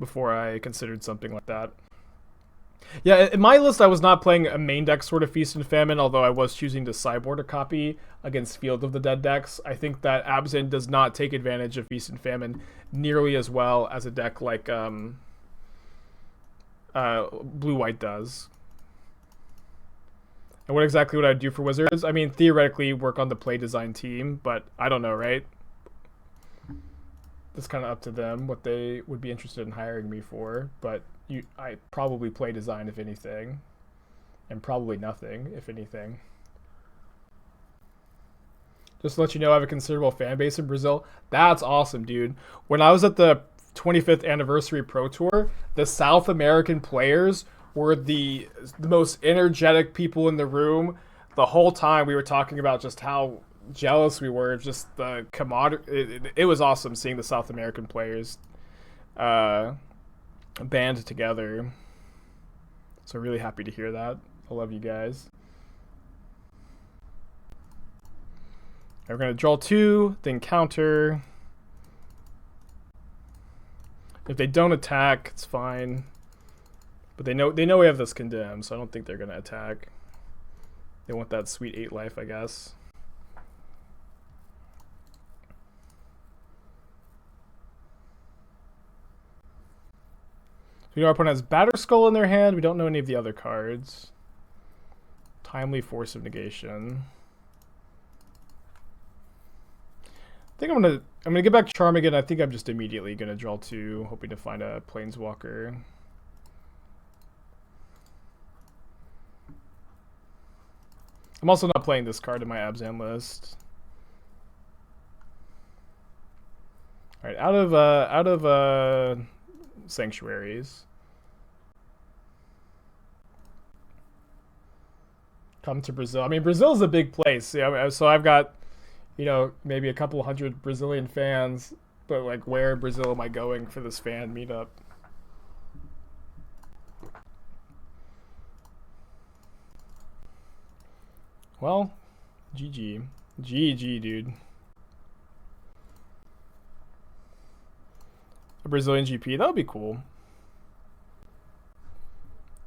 before I considered something like that. Yeah, in my list, I was not playing a main deck sort of Feast and Famine, although I was choosing to sideboard a copy against Field of the Dead decks. I think that Abzan does not take advantage of Feast and Famine nearly as well as a deck like Blue-White does. And what exactly would I do for Wizards? I mean, theoretically, work on the play design team, but I don't know, right? It's kind of up to them what they would be interested in hiring me for, but I probably play design if anything, and probably nothing if anything. Just to let you know, I have a considerable fan base in Brazil. That's awesome, dude. When I was at the 25th anniversary Pro Tour, the South American players were the most energetic people in the room. The whole time we were talking about just how jealous we were of just the commodity. It was awesome seeing the South American players band together. So really happy to hear that. I love you guys. We're gonna draw 2, then counter. If they don't attack, it's fine. But they know we have this Condemn, so I don't think they're gonna attack. They want that sweet 8 life, I guess. We know our opponent has Batterskull in their hand. We don't know any of the other cards. Timely Force of Negation. I think I'm gonna get back Charm again. I think I'm just immediately gonna draw 2, hoping to find a Planeswalker. I'm also not playing this card in my Abzan list. All right, out of Sanctuaries. Come to Brazil. I mean, Brazil's a big place. Yeah, so I've got, maybe a couple hundred Brazilian fans, but like, where in Brazil am I going for this fan meetup? Well, GG. GG, dude. A Brazilian GP, that would be cool.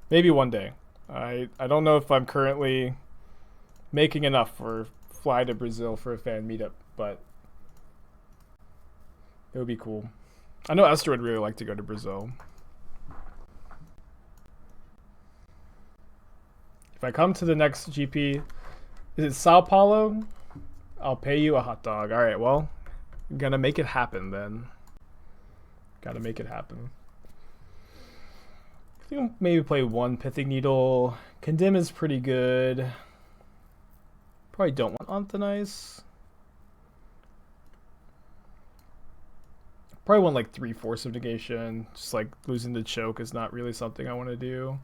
Maybe one day. I don't know if I'm currently making enough for fly to Brazil for a fan meetup, but it would be cool. I know Esther would really like to go to Brazil. If I come to the next GP, is it Sao Paulo? I'll pay you a hot dog. All right, well, I'm gonna make it happen then. Gotta make it happen. I think I'll maybe play one Pithing Needle. Condemn is pretty good. Probably don't want Anthonize. Probably want like 3 Force of Negation. Just like losing the choke is not really something I want to do.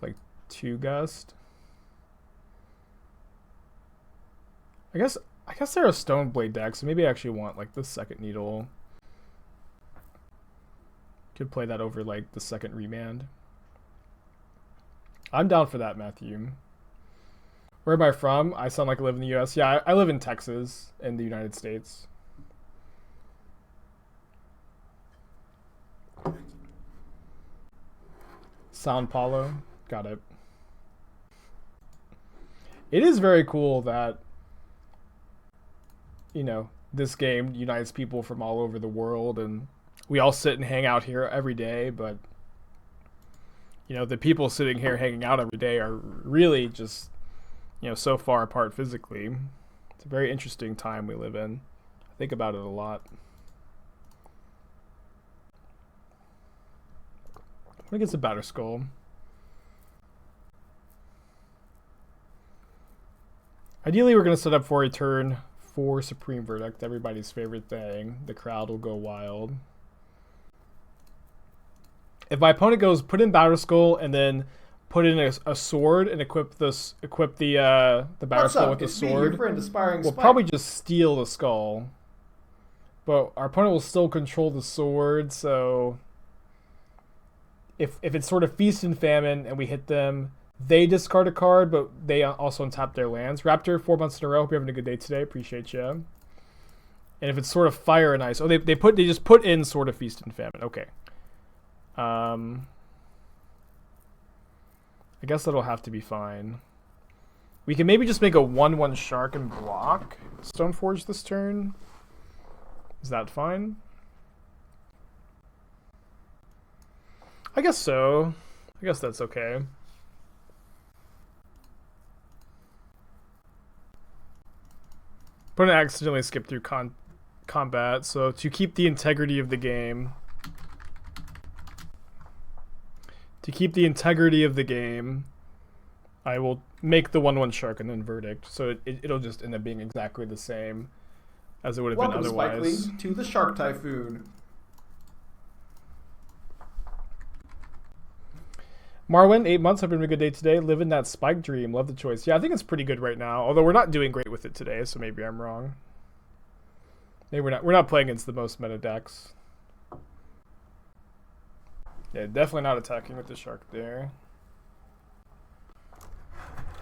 Like 2 Gust. I guess there are Stone Blade decks, so maybe I actually want like the second Needle. Could play that over like the second Remand. I'm down for that, Matthew. Where am I from? I sound like I live in the US. Yeah, I live in Texas in the United States. Sao Paulo. Got it. It is very cool that, you know, this game unites people from all over the world, and we all sit and hang out here every day, but, you know, the people sitting here hanging out every day are really just, you know, so far apart physically. It's a very interesting time we live in. I think about it a lot. I think it's a Batter Skull. Ideally, we're going to set up for a turn for Supreme Verdict, everybody's favorite thing. The crowd will go wild. If my opponent goes put in Batter Skull and then put in a sword and equip the Batter Skull with the sword, your friend, Aspiring we'll Spike. probably just steal the skull. But our opponent will still control the sword, so if it's sort of feast and famine and we hit them, they discard a card, but they also untap their lands. Raptor, 4 months in a row. Hope you're having a good day today. Appreciate you. And if it's sort of fire and ice, they just put in sort of feast and famine. Okay. I guess that'll have to be fine. We can maybe just make a 1/1 shark and block Stoneforge this turn. Is that fine? I guess so. I guess that's okay. Opponent accidentally skipped through combat, so to keep the integrity of the game, I will make the 1/1 shark and then verdict, so it'll just end up being exactly the same as it would have been otherwise. Spike Lee, to the Shark Typhoon. Marwin, 8 months. Hope you're having a good day today. Living that Spike dream. Love the choice. Yeah, I think it's pretty good right now. Although we're not doing great with it today, so maybe I'm wrong. Maybe we're not playing against the most meta decks. Yeah, definitely not attacking with the shark there.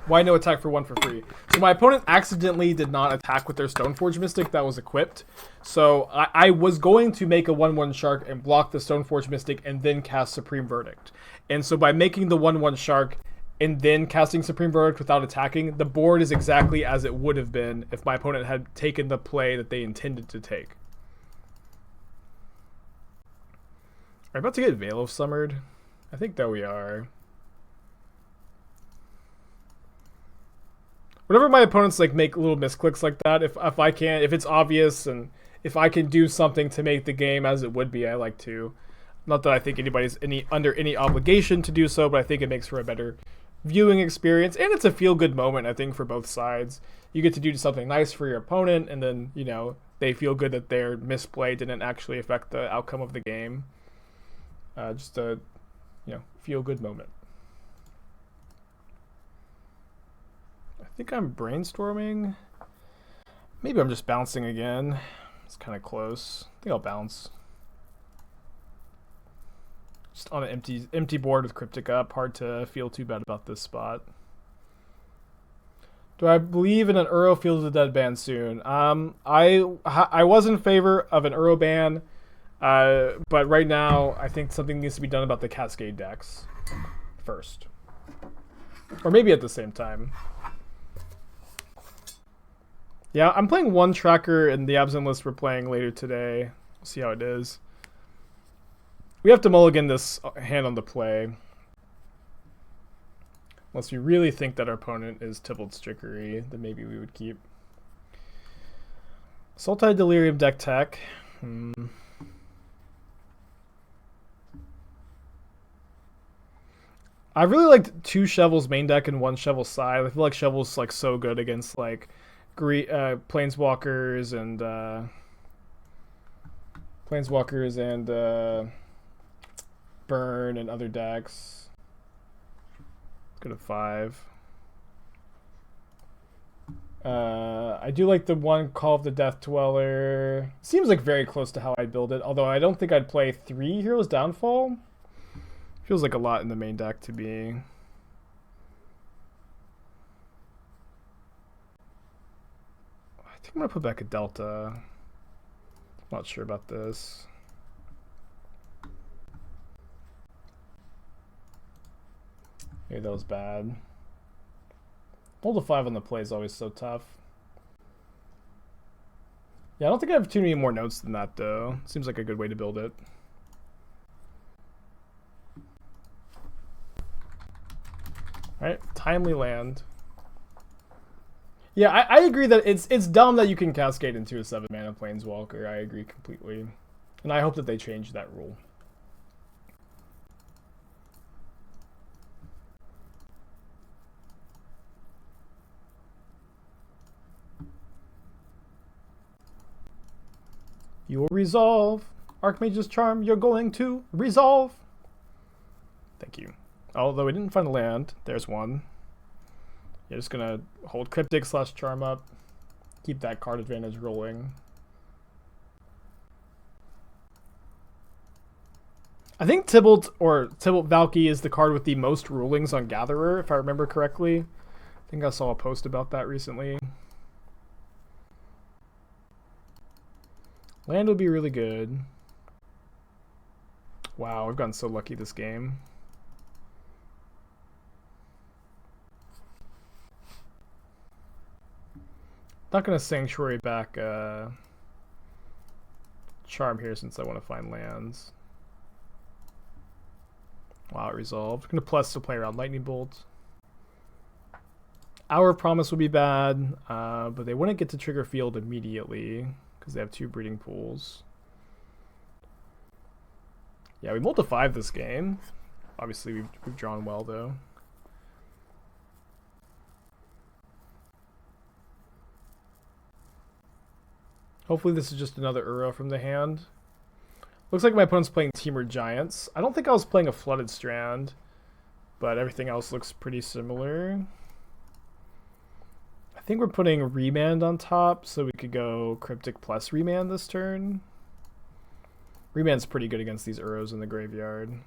Why no attack for 1 for free? So my opponent accidentally did not attack with their Stoneforge Mystic that was equipped. So I was going to make a 1/1 shark and block the Stoneforge Mystic and then cast Supreme Verdict. And so by making the 1/1 shark and then casting Supreme Verdict without attacking, the board is exactly as it would have been if my opponent had taken the play that they intended to take. Are we about to get Veil of Summered? I think that we are. Whenever my opponents like make little misclicks like that, if it's obvious and if I can do something to make the game as it would be, I like to. Not that I think anybody's under any obligation to do so, but I think it makes for a better viewing experience, and it's a feel-good moment, I think, for both sides. You get to do something nice for your opponent, and then, you know, they feel good that their misplay didn't actually affect the outcome of the game. Just a, you know, feel-good moment. I think I'm brainstorming. Maybe I'm just bouncing again. It's kind of close. I think I'll bounce. Just on an empty board with Cryptic up. Hard to feel too bad about this spot. Do I believe in an Uro Field of the Dead ban soon? I was in favor of an Uro ban, but right now I think something needs to be done about the Cascade decks first. Or maybe at the same time. Yeah, I'm playing one tracker in the Absent list we're playing later today. We'll see how it is. We have to mulligan this hand on the play. Unless we really think that our opponent is Tybalt's Trickery, then maybe we would keep. Sultai Delirium deck tech. I really liked 2 Shovels main deck and 1 Shovel side. I feel like Shovel's like so good against like Planeswalkers and Burn and other decks. Go to 5. I do like the 1 Call of the Death Dweller. Seems like very close to how I'd build it, although I don't think I'd play 3 Heroes Downfall. Feels like a lot in the main deck to be. I think I'm gonna put back a Delta. Not sure about this. Maybe that was bad. Hold a 5 on the play is always so tough. Yeah, I don't think I have too many more notes than that though. Seems like a good way to build it. Alright, Timely Land. Yeah, I agree that it's dumb that you can cascade into a 7-mana Planeswalker. I agree completely. And I hope that they change that rule. You will resolve. Archmage's Charm, you're going to resolve. Thank you. Although we didn't find a land, there's one. You're just gonna hold Cryptic / Charm up. Keep that card advantage rolling. I think Tybalt Valky is the card with the most rulings on Gatherer, if I remember correctly. I think I saw a post about that recently. Land would be really good. Wow, we've gotten so lucky this game. Not gonna Sanctuary back Charm here since I want to find lands. Wow, it resolved. Gonna plus to play around Lightning Bolt. Hour of Promise would be bad, but they wouldn't get to trigger field immediately because they have 2 breeding pools. Yeah, we mulled to 5 this game. Obviously, we've drawn well though. Hopefully this is just another Uro from the hand. Looks like my opponent's playing Teamer Giants. I don't think I was playing a Flooded Strand, but everything else looks pretty similar. I think we're putting Remand on top, so we could go Cryptic plus Remand this turn. Remand's pretty good against these Uros in the graveyard.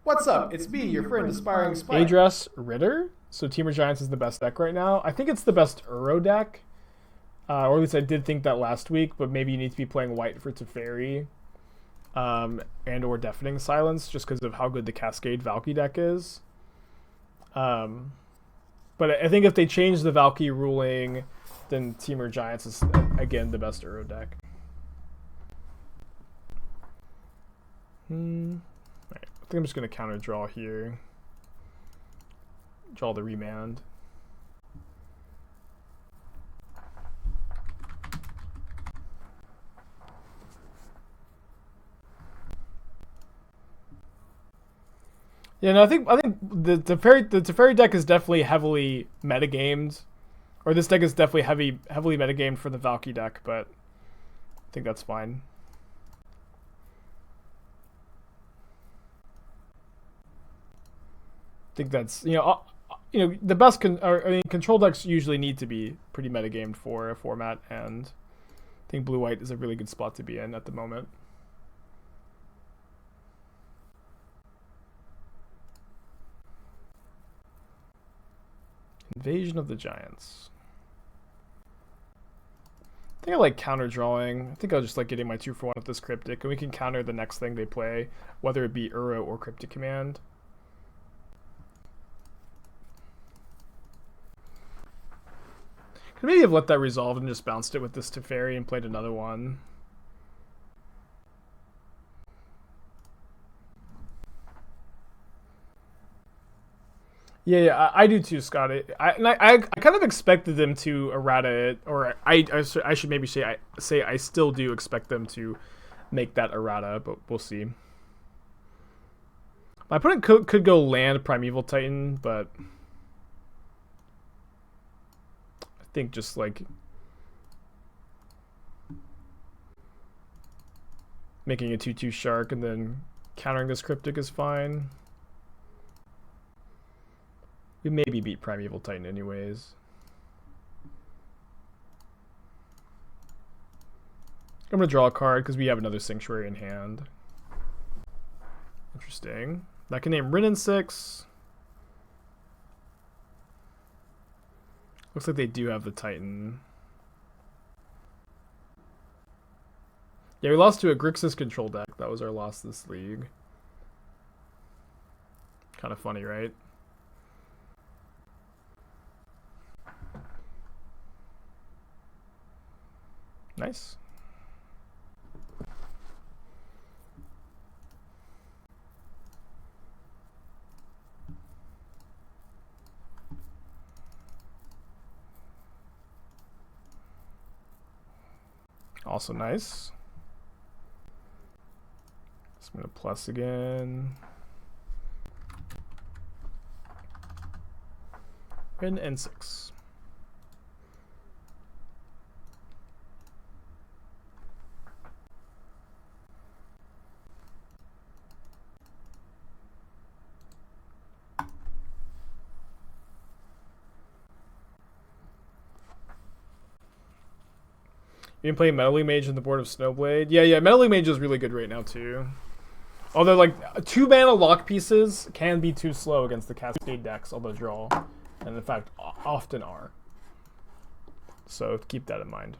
What's up? It's me, your friend Aspiring Spike. Adress Ritter. So Teamer Giants is the best deck right now. I think it's the best Uro deck. Or at least I did think that last week, but maybe you need to be playing white for Teferi. And or Deafening Silence, just because of how good the Cascade Valky deck is. But I think if they change the Valky ruling, then Teamer Giants is, again, the best Uro deck. Right. I think I'm just going to counter draw here. Draw the Remand. Yeah, no, I think the Teferi deck is definitely heavily metagamed, or this deck is definitely heavily metagamed for the Valky deck, but I think that's fine. I think that's the best. Control decks usually need to be pretty metagamed for a format, and I think blue white is a really good spot to be in at the moment. Invasion of the Giants. I think I like counter drawing. I think I'll just like getting my 2 for 1 with this Cryptic, and we can counter the next thing they play, whether it be Uro or Cryptic Command. Could maybe have let that resolve and just bounced it with this Teferi and played another one. Yeah, I do too, Scott. I kind of expected them to errata it, or I should maybe say I still do expect them to make that errata, but we'll see. My opponent could go land Primeval Titan, but I think just like making a 2/2 Shark and then countering this Cryptic is fine. We maybe beat Primeval Titan anyways. I'm going to draw a card because we have another Sanctuary in hand. Interesting. I can name Rin 6. Looks like they do have the Titan. Yeah, we lost to a Grixis control deck. That was our loss this league. Kind of funny, right? Nice. Also nice. So I'm going to plus again. Rin N6. You can play Meddling Mage on the board of Snowblade. Yeah, Meddling Mage is really good right now too. Although like 2 mana lock pieces can be too slow against the Cascade decks, although draw, and in fact often are. So keep that in mind.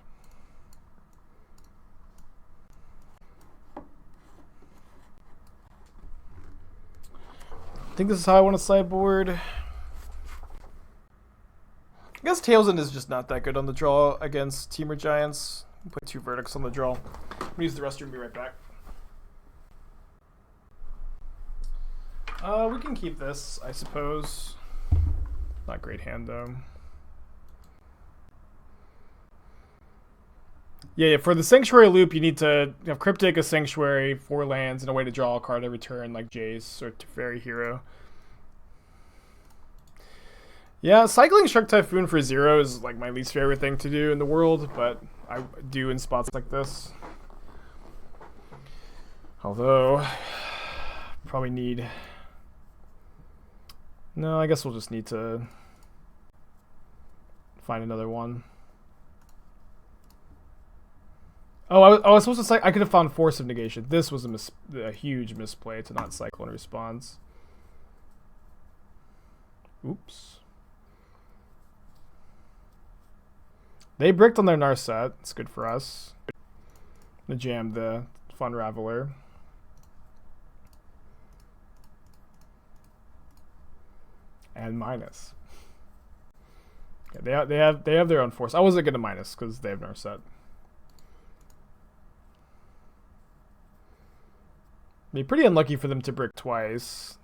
I think this is how I want to sideboard. I guess Tails End is just not that good on the draw against Teamer Giants. Put 2 verdicts on the draw. I'm gonna use the restroom, be right back. We can keep this, I suppose. Not great hand though. Yeah, for the Sanctuary loop, you need to have Cryptic, a Sanctuary, 4 lands, and a way to draw a card every turn, like Jace or Teferi Hero. Yeah, cycling Shark Typhoon for 0 is like my least favorite thing to do in the world, but I do in spots like this. Although, probably need... No, I guess we'll just need to find another one. Oh, I was supposed to I could have found Force of Negation. This was a huge misplay to not cycle in response. Oops. They bricked on their Narset. It's good for us. They jammed the fun Raveler. And minus. Okay, they have their own force. I wasn't gonna minus because they have Narset. Be pretty unlucky for them to brick twice.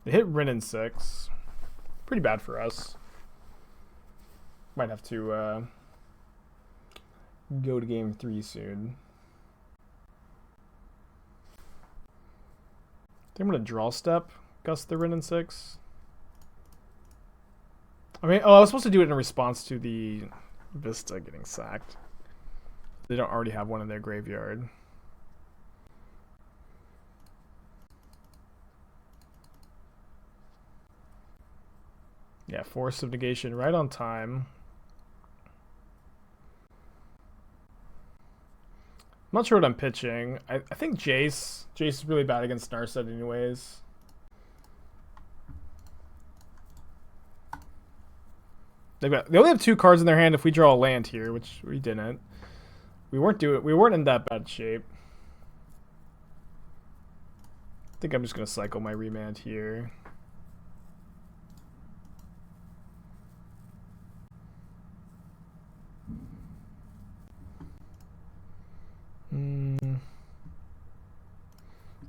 They hit Rin 6. Pretty bad for us. Might have to go to game 3 soon. I think I'm gonna draw step Gust the Rin 6. I mean, I was supposed to do it in response to the Vista getting sacked. They don't already have one in their graveyard. Yeah, Force of Negation right on time. I'm not sure what I'm pitching. I think Jace. Jace is really bad against Narset anyways. They only have 2 cards in their hand if we draw a land here, which we didn't. We weren't in that bad shape. I think I'm just gonna cycle my Remand here.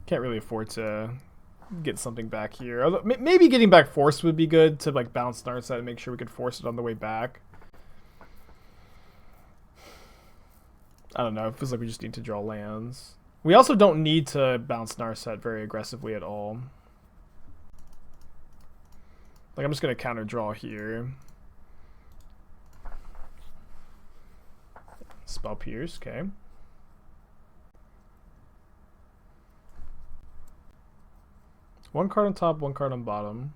Can't really afford to get something back here. Although, maybe getting back Force would be good to like bounce Narset and make sure we could force it on the way back. I don't know. It feels like we just need to draw lands. We also don't need to bounce Narset very aggressively at all. Like, I'm just going to counter draw here. Spell Pierce, okay. One card on top, one card on bottom.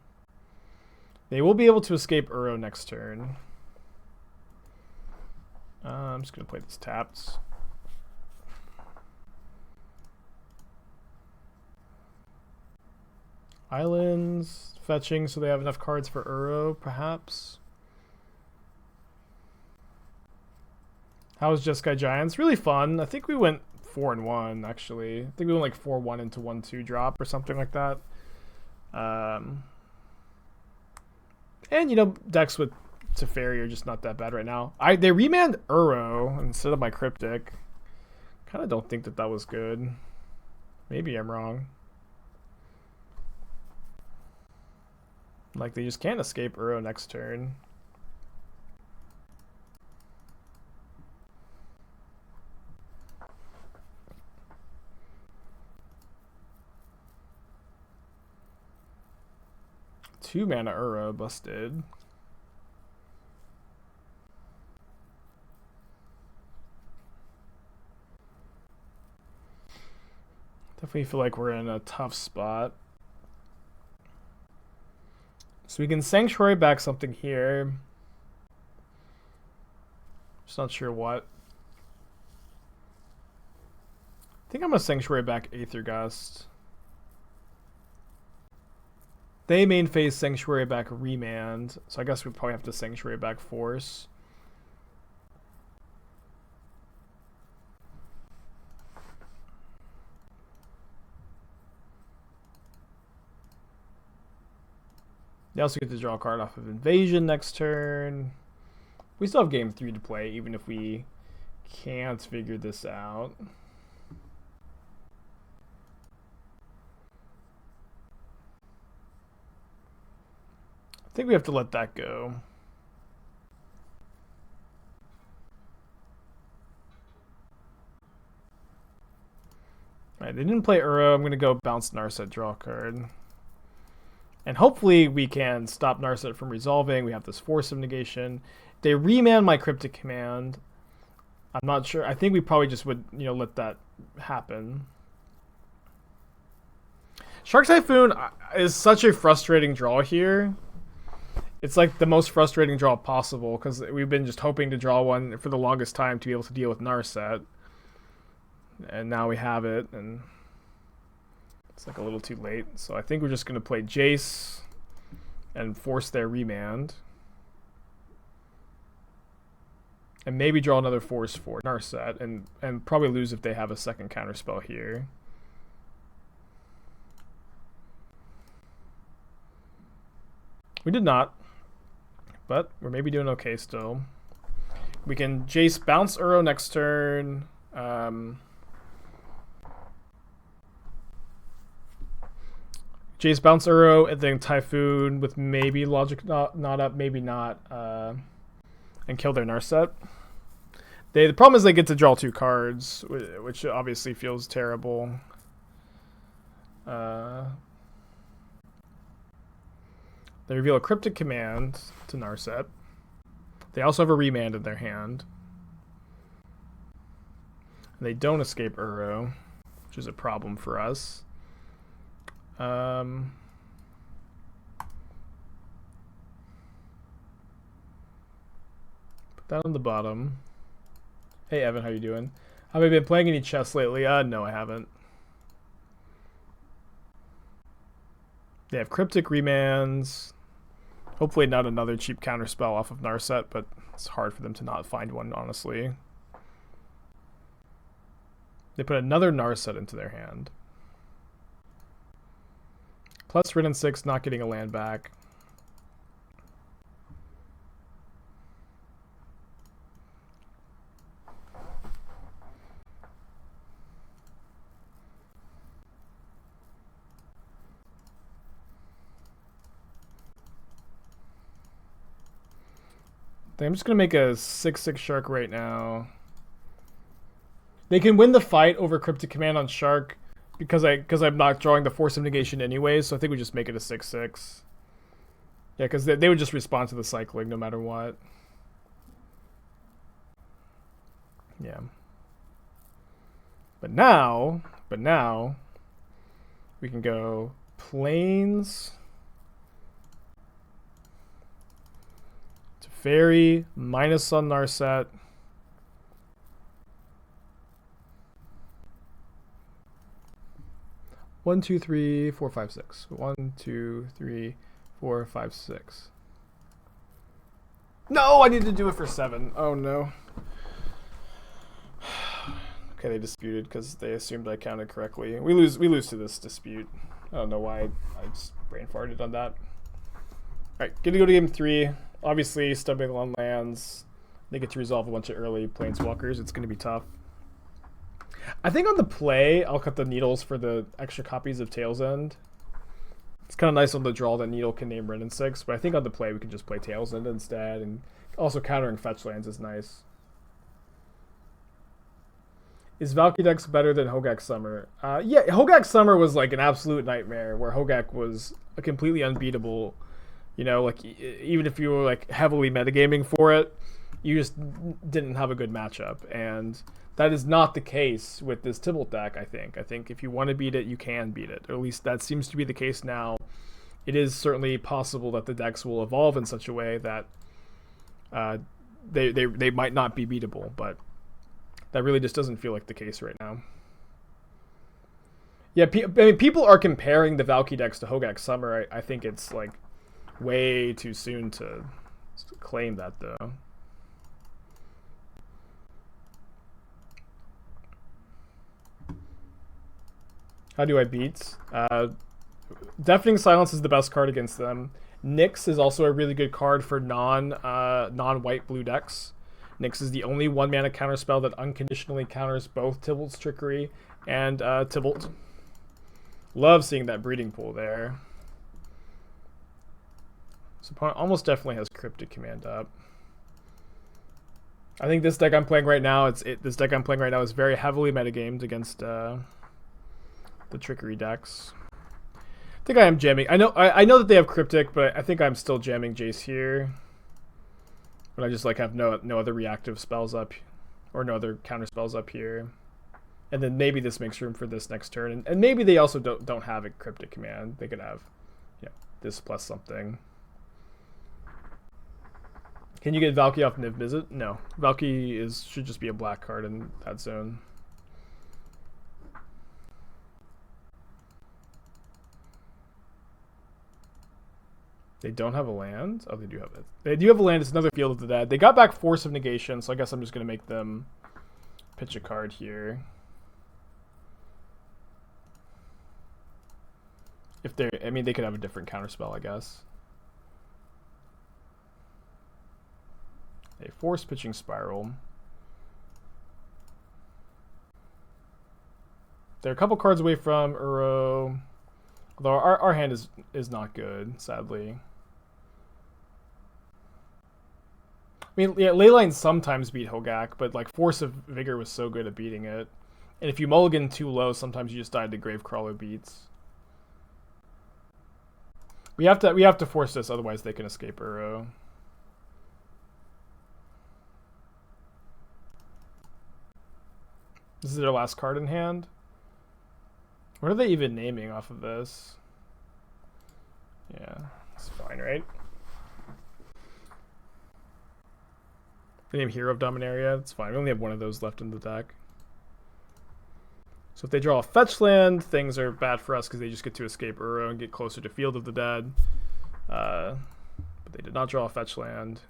They will be able to escape Uro next turn. I'm just going to play this tapped. Islands, fetching so they have enough cards for Uro, perhaps. How was Jeskai Giants? Really fun. I think we went 4-1, actually. I think we went like 4-1 into 1-2 drop or something like that. And, you know, decks with Teferi are just not that bad right now. They remand Uro instead of my Cryptic. Kind of don't think that was good. Maybe I'm wrong. Like, they just can't escape Uro next turn. Two mana Uro busted. Definitely feel like we're in a tough spot. So we can Sanctuary back something here. Just not sure what. I think I'm going to Sanctuary back Aether Gust. They main phase Sanctuary back Remand. So I guess we probably have to Sanctuary back Force. They also get to draw a card off of Invasion next turn. We still have game 3 to play, even if we can't figure this out. I think we have to let that go. Alright, they didn't play Uro. I'm going to go bounce Narset, draw a card. And hopefully we can stop Narset from resolving. We have this Force of Negation. They remand my Cryptic Command. I'm not sure. I think we probably just would, you know, let that happen. Shark Typhoon is such a frustrating draw here. It's like the most frustrating draw possible because we've been just hoping to draw one for the longest time to be able to deal with Narset. And now we have it, and it's like a little too late. So I think we're just going to play Jace and force their remand. And maybe draw another Force for Narset, and probably lose if they have a second counterspell here. We did not, but we're maybe doing okay still. We can Jace bounce Uro next turn. Jace bounce Uro and then Typhoon with maybe Logic not up, maybe not, and kill their Narset. The problem is they get to draw 2 cards, which obviously feels terrible. They reveal a Cryptic Command to Narset. They also have a Remand in their hand. And they don't escape Uro, which is a problem for us. Put that on the bottom. Hey Evan, how you doing? Have I been playing any chess lately? No, I haven't. They have Cryptic Remands. Hopefully not another cheap counterspell off of Narset, but it's hard for them to not find one, honestly. They put another Narset into their hand. Plus Rin and 6, not getting a land back. I'm just going to make a 6/6 shark right now. They can win the fight over Cryptic Command on Shark because I'm not drawing the Force of Negation anyways, so I think we just make it a 6/6. Yeah, because they would just respond to the cycling no matter what. Yeah. But now we can go Plains, Teferi, minus on Narset. One, two, three, four, five, six. 1, 2, 3, 4, 5, 6. No, I need to do it for 7. Oh no. Okay, they disputed because they assumed I counted correctly. We lose to this dispute. I don't know why I just brain farted on that. Alright, gonna go to game 3. Obviously, stumbling on lands. They get to resolve a bunch of early planeswalkers. It's gonna be tough. I think on the play, I'll cut the needles for the extra copies of Tail's End. It's kind of nice on the draw that Needle can name Ren and 6, but I think on the play we can just play Tail's End instead, and also countering fetch lands is nice. Is Valkydex better than Hogak Summer? Yeah, Hogak Summer was like an absolute nightmare, where Hogak was a completely unbeatable. You know, like even if you were like heavily metagaming for it, you just didn't have a good matchup, and that is not the case with this Tibalt deck, I think. I think if you want to beat it, you can beat it. Or at least that seems to be the case now. It is certainly possible that the decks will evolve in such a way that they might not be beatable, but that really just doesn't feel like the case right now. Yeah, I mean, people are comparing the Valky decks to Hogak Summer. I think it's like way too soon to claim that, though. How do I beat? Deafening Silence is the best card against them. Nyx is also a really good card for non-white blue decks. Nyx is the only 1-mana counterspell that unconditionally counters both Tibalt's Trickery and Tibalt. Love seeing that breeding pool there. This opponent almost definitely has Cryptic Command up. I think this deck I'm playing right now, is very heavily metagamed against the Trickery decks. I think I am jamming. I know that they have Cryptic, but I think I'm still jamming Jace here. But I just like have no other reactive spells up, or no other counter spells up here. And then maybe this makes room for this next turn, and maybe they also don't have a Cryptic Command. They could have, this plus something. Can you get Valky off Niv Mizzet? No, Valky should just be a black card in that zone. They don't have a land? Oh, they do have it. They do have a land. It's another Field of the Dead. They got back Force of Negation, so I guess I'm just going to make them pitch a card here. If they're... I mean, they could have a different counterspell, I guess. A Force Pitching Spiral. They're a couple cards away from Uro. Although our hand is not good, sadly. I mean, yeah, Leyline sometimes beat Hogak, but like Force of Vigor was so good at beating it. And if you mulligan too low, sometimes you just die to Gravecrawler beats. We have to force this, otherwise they can escape Uro. This is their last card in hand. What are they even naming off of this? Yeah, it's fine, right? They name Hero of Dominaria. It's fine. We only have one of those left in the deck. So if they draw a fetch land, things are bad for us because they just get to escape Uro and get closer to Field of the Dead. But they did not draw a fetch land.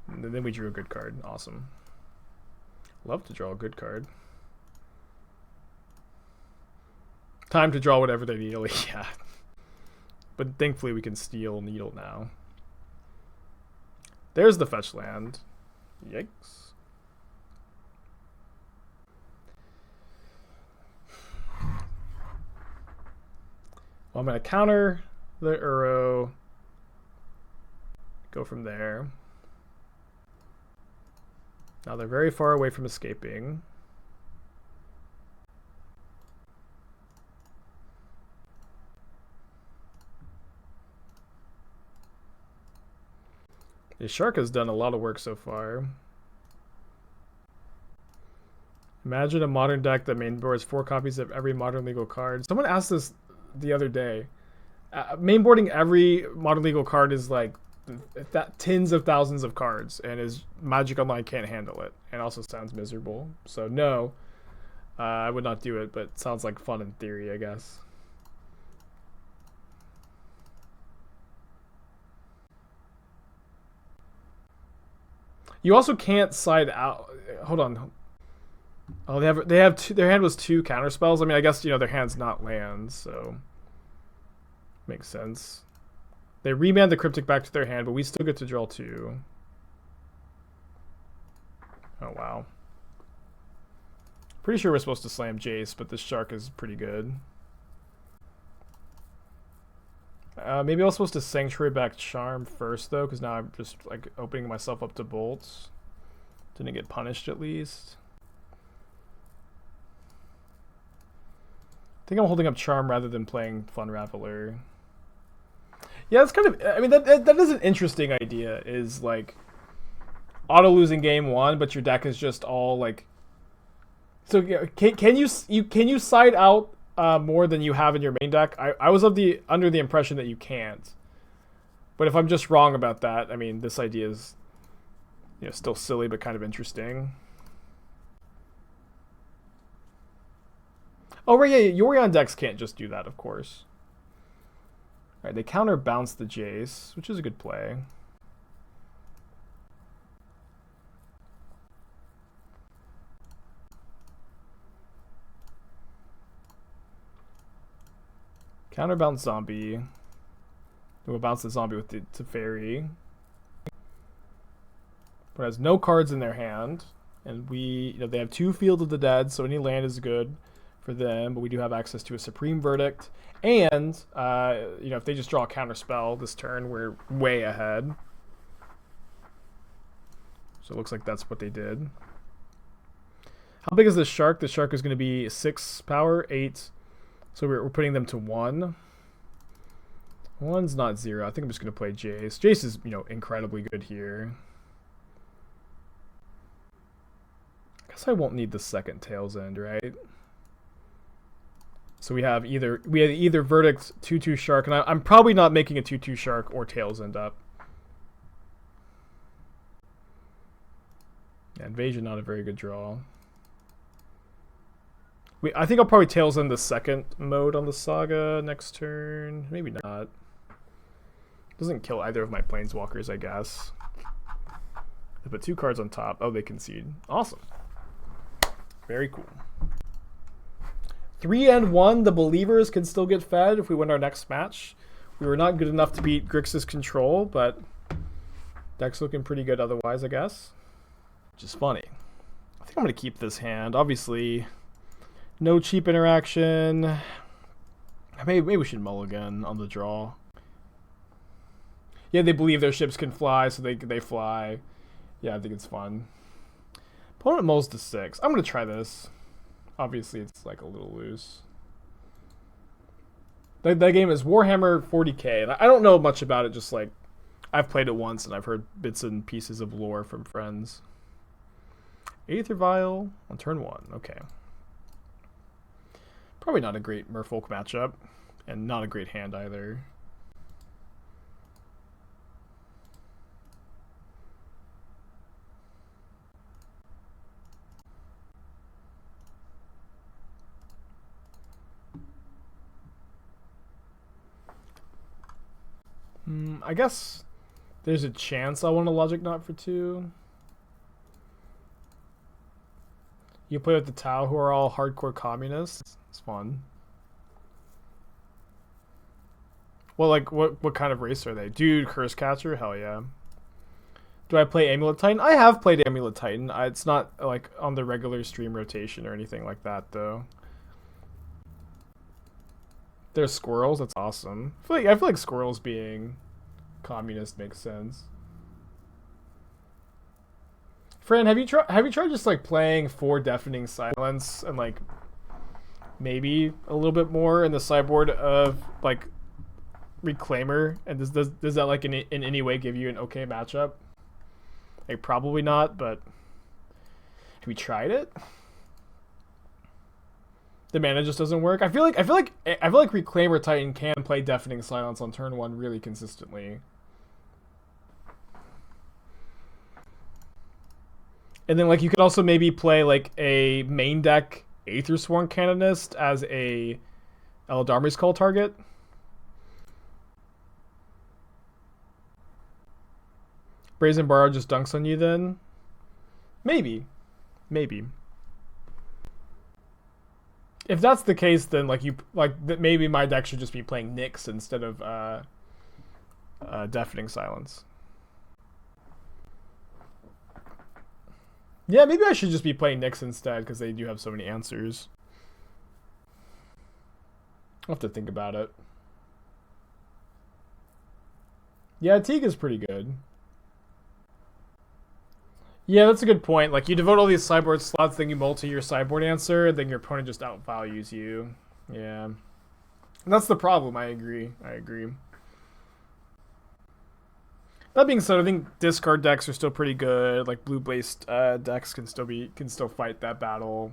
And then we drew a good card. Awesome. Love to draw a good card. Time to draw whatever they need. Yeah. But thankfully we can steal Needle now. There's the fetch land. Yikes. Well, I'm going to counter the Uro. Go from there. Now they're very far away from escaping. The Shark has done a lot of work so far. Imagine a modern deck that mainboards 4 copies of every modern legal card. Someone asked this the other day. Mainboarding every modern legal card is like tens of thousands of cards, and Magic Online can't handle it, and also sounds miserable. So no, I would not do it, but it sounds like fun in theory, I guess. You also can't side out. Hold on. Oh, they have two, their hand was 2 counter spells. I mean, I guess their hand's not lands, so makes sense. They remand the Cryptic back to their hand, but we still get to draw 2. Oh wow. Pretty sure we're supposed to slam Jace, but this Shark is pretty good. Maybe I was supposed to Sanctuary back Charm first though, because now I'm just like opening myself up to bolts. Didn't get punished at least. I think I'm holding up Charm rather than playing Fun Raveler. Yeah, it's kind of. I mean, that is an interesting idea. Is like auto losing game 1, but your deck is just all like. So can you side out more than you have in your main deck? I was under the impression that you can't. But if I'm just wrong about that, I mean, this idea is still silly but kind of interesting. Oh, right, yeah, Yorion decks can't just do that, of course. All right, they counterbounce the Jace, which is a good play. Counterbounce zombie. We'll bounce the zombie with the Teferi. But has no cards in their hand, and they have 2 Field of the Dead, so any land is good for them, but we do have access to a Supreme Verdict, and if they just draw a counter spell this turn, we're way ahead. So it looks like that's what they did. How big is this Shark? The Shark is going to be 6 power, 8. So we're putting them to 1. 1's not 0. I think I'm just going to play Jace. Jace is incredibly good here. I guess I won't need the second Tail's End, right? So we have either Verdict 2/2 Shark, and I'm probably not making a 2/2 Shark or Tail's End up. Yeah, Invasion, not a very good draw. I think I'll probably Tail's End the second mode on the Saga next turn. Maybe not. Doesn't kill either of my Planeswalkers, I guess. They put 2 cards on top. Oh, they concede. Awesome. Very cool. 3 and 1, the Believers can still get fed if we win our next match. We were not good enough to beat Grixis Control, but deck's looking pretty good otherwise, I guess. Which is funny. I think I'm going to keep this hand. Obviously, no cheap interaction. Maybe we should mulligan on the draw. Yeah, they believe their ships can fly, so they fly. Yeah, I think it's fun. Opponent mulls to 6. I'm going to try this. Obviously, it's like a little loose. That game is Warhammer 40k, and I don't know much about it, just like I've played it once and I've heard bits and pieces of lore from friends. Aether Vial on turn 1. Okay. Probably not a great Merfolk matchup, and not a great hand either. I guess there's a chance I want a Logic Knot for 2. You play with the Tau, who are all hardcore communists. It's fun. Well, like, what kind of race are they? Dude, Curse Catcher? Hell yeah. Do I play Amulet Titan? I have played Amulet Titan. It's not, like, on the regular stream rotation or anything like that, though. There's squirrels. That's awesome. I feel like squirrels being communist makes sense. Fran, have you tried just like playing 4 Deafening Silence and like maybe a little bit more in the sideboard of like Reclaimer? And does that like in any way give you an okay matchup? Like probably not, but have you tried it? The mana just doesn't work. I feel like Reclaimer Titan can play Deafening Silence on turn 1 really consistently. And then like you could also maybe play like a main deck Aether Sworn Canonist as a Eldari's Call target. Brazen Borrow just dunks on you then? Maybe. If that's the case, then maybe my deck should just be playing Nyx instead of Deafening Silence. Yeah, maybe I should just be playing Nyx instead because they do have so many answers. I'll have to think about it. Yeah, Teague is pretty good. Yeah, that's a good point. Like, you devote all these sideboard slots, then you multi your sideboard answer, then your opponent just outvalues you. Yeah. And that's the problem, I agree. That being said, I think discard decks are still pretty good. Like, blue-based decks can still fight that battle.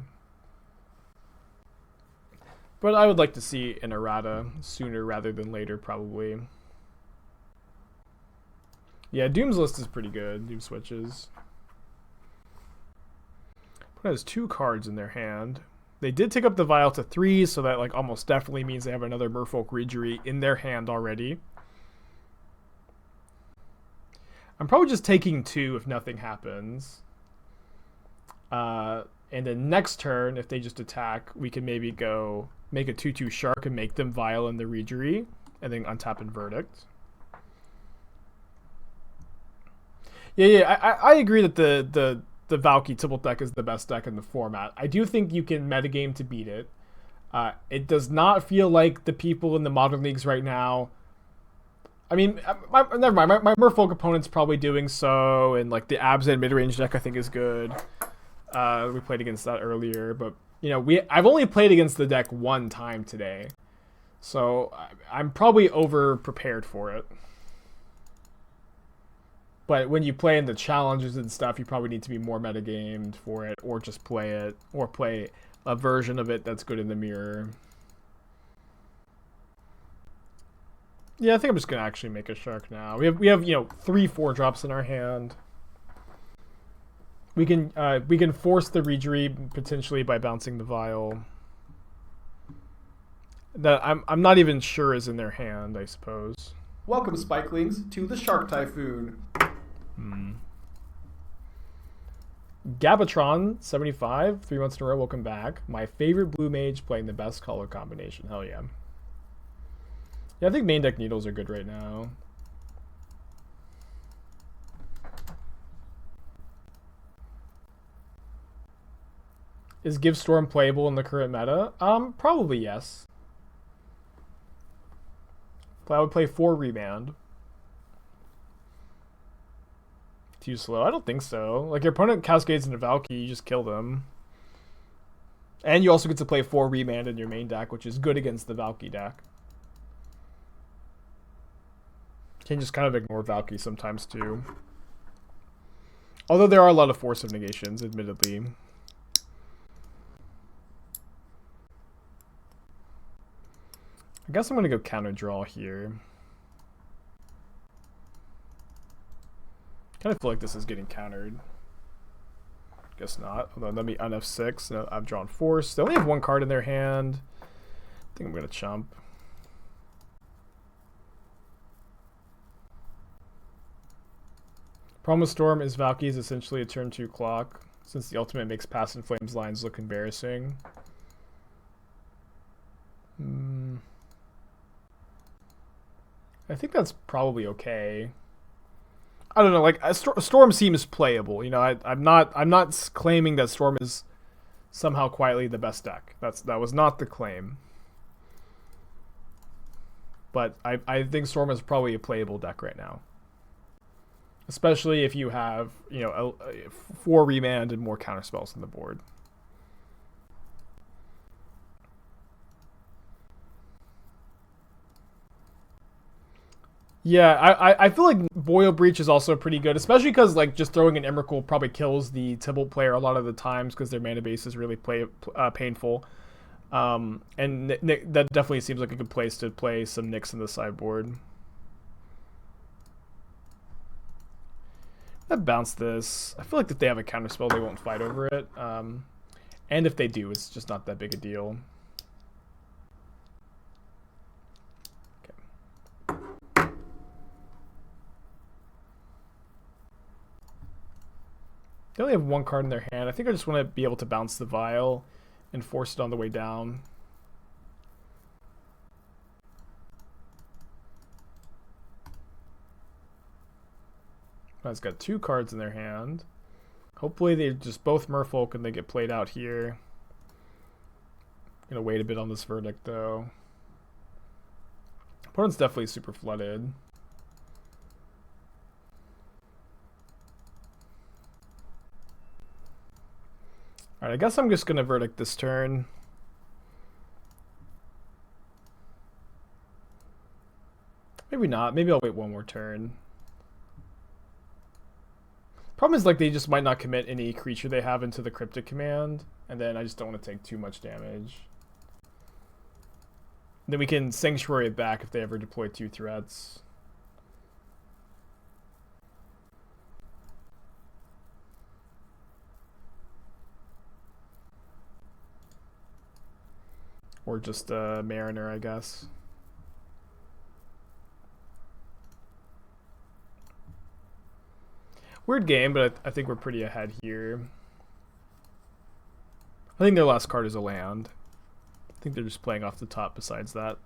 But I would like to see an errata sooner rather than later, probably. Yeah, Doom's list is pretty good. Doom switches. Has 2 cards in their hand. They did take up the Vial to 3, so that like almost definitely means they have another Merfolk Reejerey in their hand already. I'm probably just taking 2 if nothing happens. And then next turn, if they just attack, we can maybe go make a 2/2 Shark and make them Vial in the Reejerey, and then untap and Verdict. Yeah, I agree that the Valky Tibble deck is the best deck in the format. I do think you can metagame to beat it. It does not feel like the people in the modern leagues right now. I mean, never mind. My Merfolk opponent's probably doing so, and like the Abzan mid-range deck I think is good. We played against that earlier, but you know, I've only played against the deck 1 time today, so I'm probably over prepared for it. But when you play in the challenges and stuff, you probably need to be more metagamed for it, or just play it, or play a version of it that's good in the mirror. Yeah, I think I'm just gonna actually make a Shark now. We have 3 4-drops in our hand. We can force the Reejerey potentially by bouncing the Vial. That I'm not even sure is in their hand, I suppose. Welcome, Spikelings, to the Shark Typhoon. Gabatron 75, 3 months in a row. Welcome back. My favorite blue mage playing the best color combination. Hell yeah. Yeah, I think main deck needles are good right now. Is Give Storm playable in the current meta? Probably yes. But I would play 4 Remand. Too slow? I don't think so. Like, your opponent cascades into Valky, you just kill them. And you also get to play 4 Remand in your main deck, which is good against the Valky deck. You can just kind of ignore Valky sometimes, too. Although there are a lot of Force of Negations, admittedly. I guess I'm going to go counter draw here. Kind of feel like this is getting countered. Guess not. Although let me on F6. No, I've drawn Force. They only have 1 card in their hand. I think I'm going to chump. Problem with Storm is Valky is essentially a turn 2 clock, since the ultimate makes Past in Flames lines look embarrassing. I think that's probably okay. I don't know, like Storm seems playable. You know, I'm not claiming that Storm is somehow quietly the best deck. That was not the claim. But I think Storm is probably a playable deck right now. especially if you have, you know, 4 Remand and more counter spells on the board. Yeah, I feel like Boil Breach is also pretty good, especially because like just throwing an Emrakul probably kills the Tibalt player a lot of the times because their mana base is really painful. And that definitely seems like a good place to play some Nyx in the sideboard. I bounce this. I feel like if they have a counterspell, they won't fight over it. And if they do, it's just not that big a deal. Okay. They only have 1 card in their hand. I think I just want to be able to bounce the Vial and force it on the way down. It's got 2 cards in their hand. Hopefully they just both Merfolk and they get played out here. Gonna wait a bit on this verdict though. Opponent's definitely super flooded. Alright, I guess I'm just gonna verdict this turn. Maybe not. Maybe I'll wait 1 more turn. Problem is, like, they just might not commit any creature they have into the Cryptic Command, and then I just don't want to take too much damage. Then we can Sanctuary it back if they ever deploy 2 threats. Or just a Mariner, I guess. Weird game, but I think we're pretty ahead here. I think their last card is a land. I think they're just playing off the top besides that.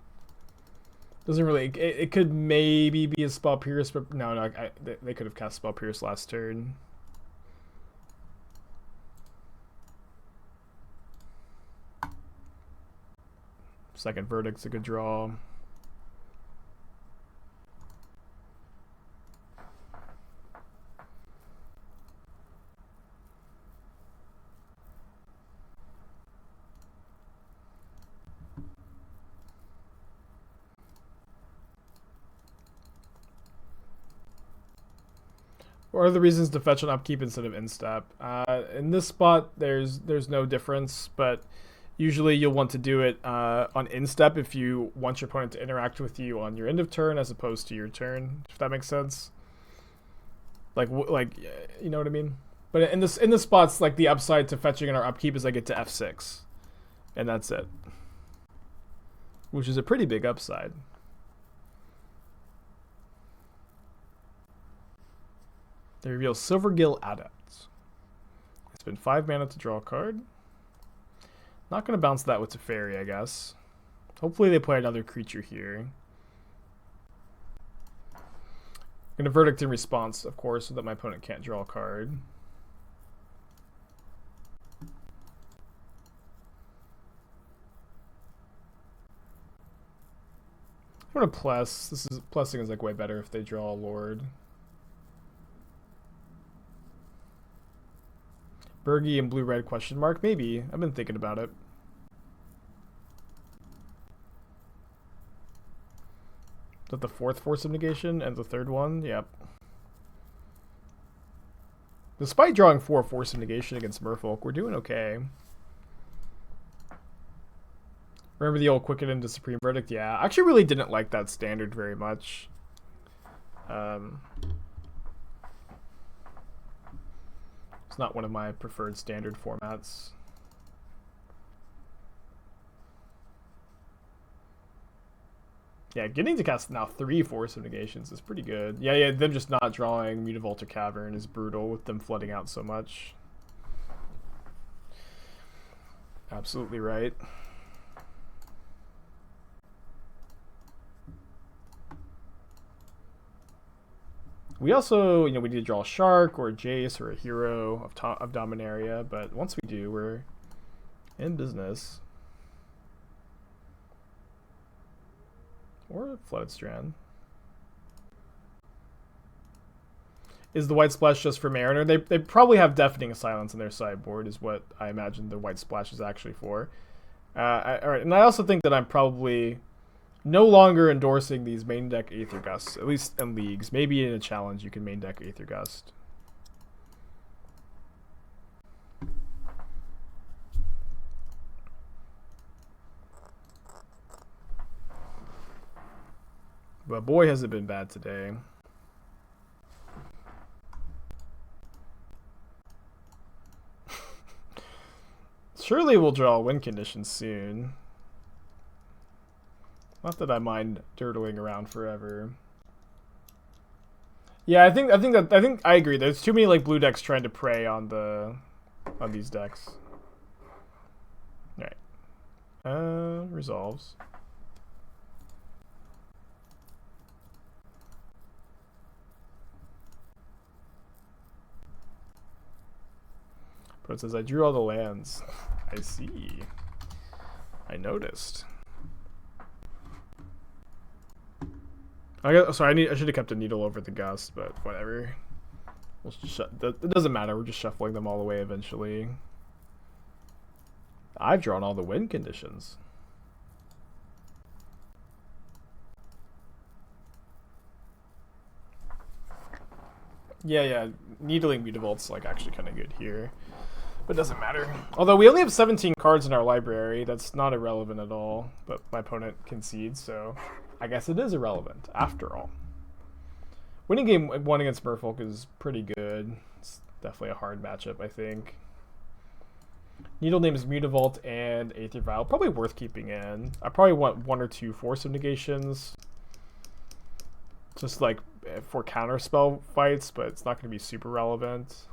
Doesn't really... It could maybe be a Spell Pierce, but no, they could have cast Spell Pierce last turn. Second Verdict's a good draw. What are the reasons to fetch on upkeep instead of instep? In this spot, there's no difference, but usually you'll want to do it on instep if you want your opponent to interact with you on your end of turn as opposed to your turn, if that makes sense. Like you know what I mean? But in this spots, like the upside to fetching in our upkeep is I get to F6, and that's it, which is a pretty big upside. They reveal Silvergill Adept. I spend 5 mana to draw a card. Not going to bounce that with Teferi, I guess. Hopefully they play another creature here. I'm going to Verdict in response, of course, so that my opponent can't draw a card. I'm going to Pless. Plessing is like way better if they draw a Lord. Bergie and blue-red question mark? Maybe. I've been thinking about it. Is that the 4th Force of Negation and the 3rd one? Yep. Despite drawing 4 Force of Negation against Merfolk, we're doing okay. Remember the old Quicken into Supreme Verdict? Yeah, I actually really didn't like that standard very much. It's not one of my preferred standard formats. Yeah, getting to cast now 3 Force of Negations is pretty good. Yeah, them just not drawing Mutavolta Cavern is brutal with them flooding out so much. Absolutely right. We also, we need to draw a Shark or a Jace or a hero of Dominaria, but once we do, we're in business. Or Flooded Strand. Is the white splash just for Mariner? They probably have Deafening Silence in their sideboard, is what I imagine the white splash is actually for. Alright, and I also think that I'm probably no longer endorsing these main deck Aether Gusts, at least in leagues. Maybe in a challenge you can main deck Aether Gust. But boy, has it been bad today. Surely we'll draw win conditions soon. Not that I mind dirtling around forever. Yeah, I think I agree. There's too many like blue decks trying to prey on these decks. All right. Resolves. But it says I drew all the lands. I see. I noticed. I should have kept a needle over the Gust, but whatever. It doesn't matter. We're just shuffling them all away eventually. I've drawn all the win conditions. Yeah. Needling Mutavolt's like actually kind of good here. But it doesn't matter. Although we only have 17 cards in our library, that's not irrelevant at all. But my opponent concedes, so I guess it is irrelevant after all. Winning game 1 against Merfolk is pretty good. It's definitely a hard matchup, I think. Needle name is Mutavault and Aether Vial. Probably worth keeping in. I probably want 1 or 2 Force of Negations. Just like for counterspell fights, but it's not going to be super relevant.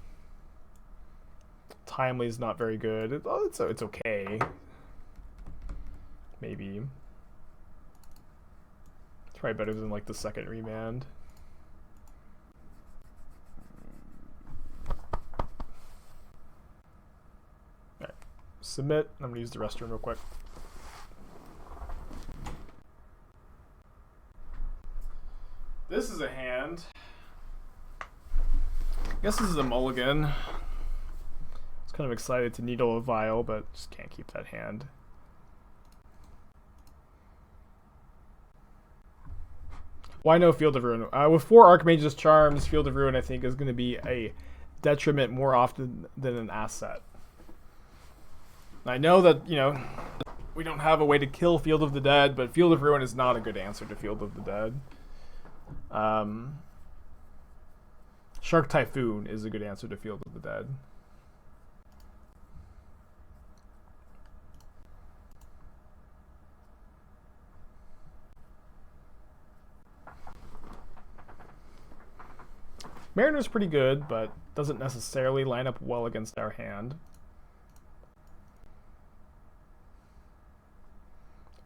Timely is not very good. It's okay. Maybe. It's probably better than like the second Remand. Alright. Submit. I'm going to use the restroom real quick. This is a hand. I guess this is a mulligan. Kind of excited to needle a vial, but just can't keep that hand. Why no Field of Ruin? With 4 Archmage's Charms, Field of Ruin I think is going to be a detriment more often than an asset. I know that, you know, we don't have a way to kill Field of the Dead, but Field of Ruin is not a good answer to Field of the Dead. Shark Typhoon is a good answer to Field of the Dead. Mariner's pretty good, but doesn't necessarily line up well against our hand.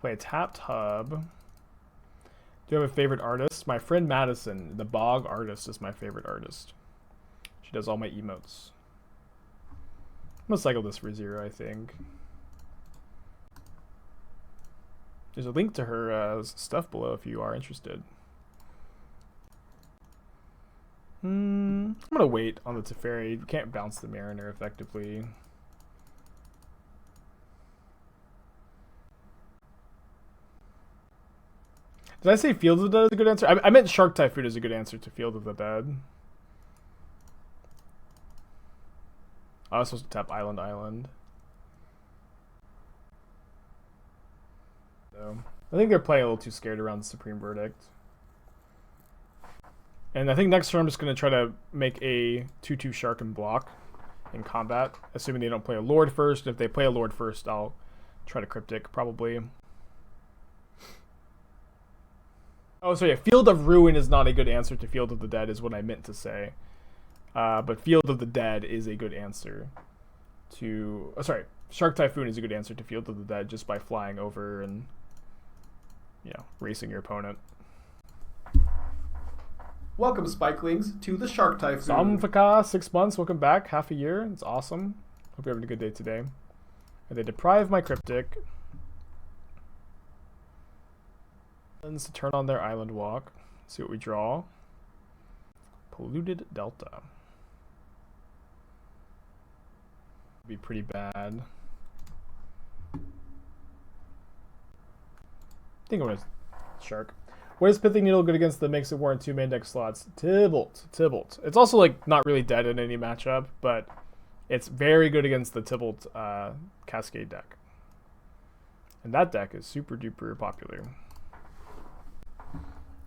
Play a tapped hub. Do you have a favorite artist? My friend Madison, the Bog Artist, is my favorite artist. She does all my emotes. I'm gonna cycle this for 0, I think. There's a link to her stuff below if you are interested. I'm gonna wait on the Teferi. You can't bounce the Mariner effectively. Did I say Field of the Dead is a good answer? I meant Shark Typhoon is a good answer to Field of the Dead. I was supposed to tap Island. So, I think they're playing a little too scared around the Supreme Verdict. And I think next turn I'm just going to try to make a 2/2 Shark and block in combat, assuming they don't play a Lord first. If they play a Lord first, I'll try to Cryptic, probably. Oh, so yeah, Field of Ruin is not a good answer to Field of the Dead, is what I meant to say. But Field of the Dead is a good answer to... Oh, sorry, Shark Typhoon is a good answer to Field of the Dead just by flying over and, you know, racing your opponent. Welcome, Spikelings, to the Shark Typhoon. Samfaka, 6 months, welcome back, half a year, it's awesome. Hope you're having a good day today. And they deprive my Cryptic. To turn on their Island Walk. See what we draw. Polluted Delta. Be pretty bad. I think I'm gonna Shark. What is Pithing Needle good against that makes it warrant 2 main deck slots? Tibalt. It's also like not really dead in any matchup, but it's very good against the Tibalt Cascade deck. And that deck is super duper popular.